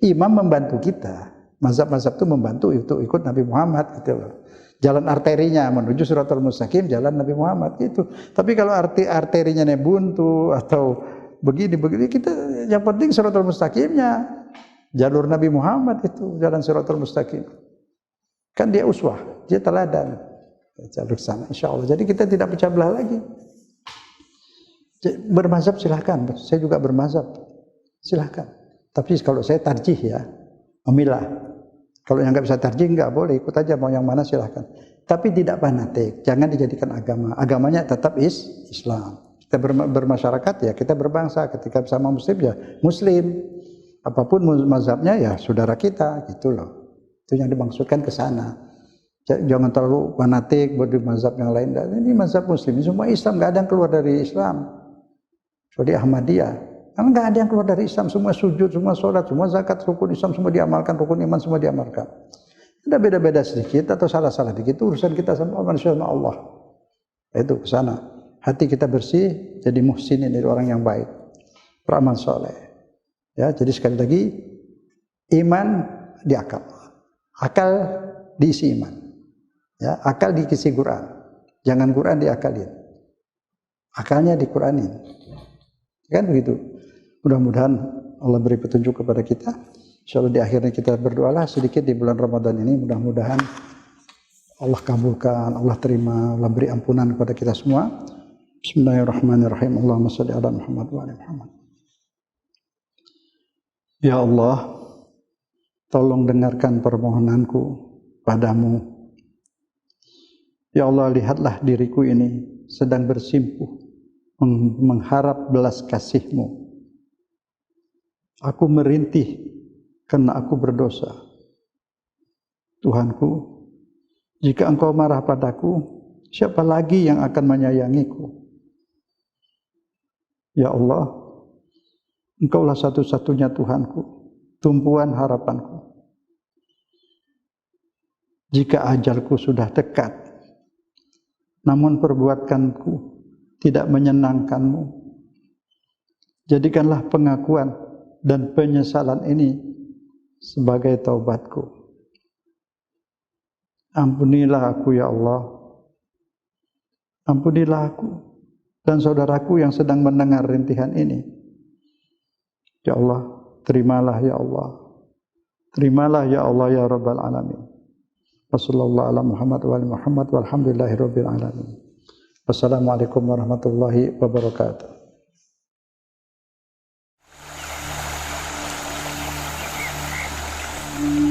Imam membantu kita, Mazhab-mazhab itu membantu untuk ikut Nabi Muhammad gitu loh. Jalan arterinya menuju Shiratal Mustaqim, jalan Nabi Muhammad gitu. Tapi kalau arterinya buntu atau begini kita yang penting Shiratal Mustaqimnya, jalur Nabi Muhammad itu jalan Shiratal Mustaqim. Kan dia uswah, dia teladan jalur sana insyaallah. Jadi kita tidak pecah belah lagi. Bermazhab silahkan, saya juga bermazhab silahkan. Tapi kalau saya tarjih ya, memilah. Kalau yang nggak bisa tarjih nggak boleh, ikut aja mau yang mana silahkan. Tapi tidak fanatik, jangan dijadikan agama. Agamanya tetap Islam. Kita bermasyarakat ya, kita berbangsa. Ketika bersama Muslim ya Muslim. Apapun mazhabnya ya saudara kita, gitu loh. Itu yang dimaksudkan ke sana. Jangan terlalu fanatik buat mazhab yang lain. Ini mazhab Muslim, ini semua Islam, nggak ada yang keluar dari Islam. Kecuali Ahmadiyah. Karena nggak ada yang keluar dari Islam, semua sujud, semua sholat, semua zakat, rukun Islam semua diamalkan, rukun iman semua diamalkan. Ada beda-beda sedikit atau salah-salah dikit, itu urusan kita sama manusia sama Allah. Itu ke sana. Hati kita bersih, jadi muhsinin, dari orang yang baik, beramal soleh. Ya, jadi sekali lagi iman di akal, akal diisi iman. Ya, akal diisi Quran, jangan Quran diakalin, akalnya di Quranin. Kan begitu. Mudah-mudahan Allah beri petunjuk kepada kita. Insyaallah di akhirnya kita berdoalah sedikit di bulan Ramadan ini. Mudah-mudahan Allah kabulkan, Allah terima, Allah beri ampunan kepada kita semua. Bismillahirrahmanirrahim. Allahumma shalli ala Muhammad wa ala Muhammad. Ya Allah, tolong dengarkan permohonanku padamu. Ya Allah, lihatlah diriku ini sedang bersimpuh mengharap belas kasih-Mu. Aku merintih karena aku berdosa. Tuhanku, jika Engkau marah padaku, siapa lagi yang akan menyayangiku? Ya Allah, Engkaulah satu-satunya Tuhanku, tumpuan harapanku. Jika ajalku sudah dekat, namun perbuatanku tidak menyenangkan-Mu, jadikanlah pengakuan dan penyesalan ini sebagai taubatku. Ampunilah aku ya Allah. Ampunilah aku dan saudaraku yang sedang mendengar rintihan ini. Ya Allah, terimalah ya Allah. Terimalah ya Allah ya Rabbal Alamin. Wassallallahu ala Muhammad wa ala Muhammad walhamdulillahi Rabbil Alamin. Wassalamualaikum warahmatullahi wabarakatuh. Thank you.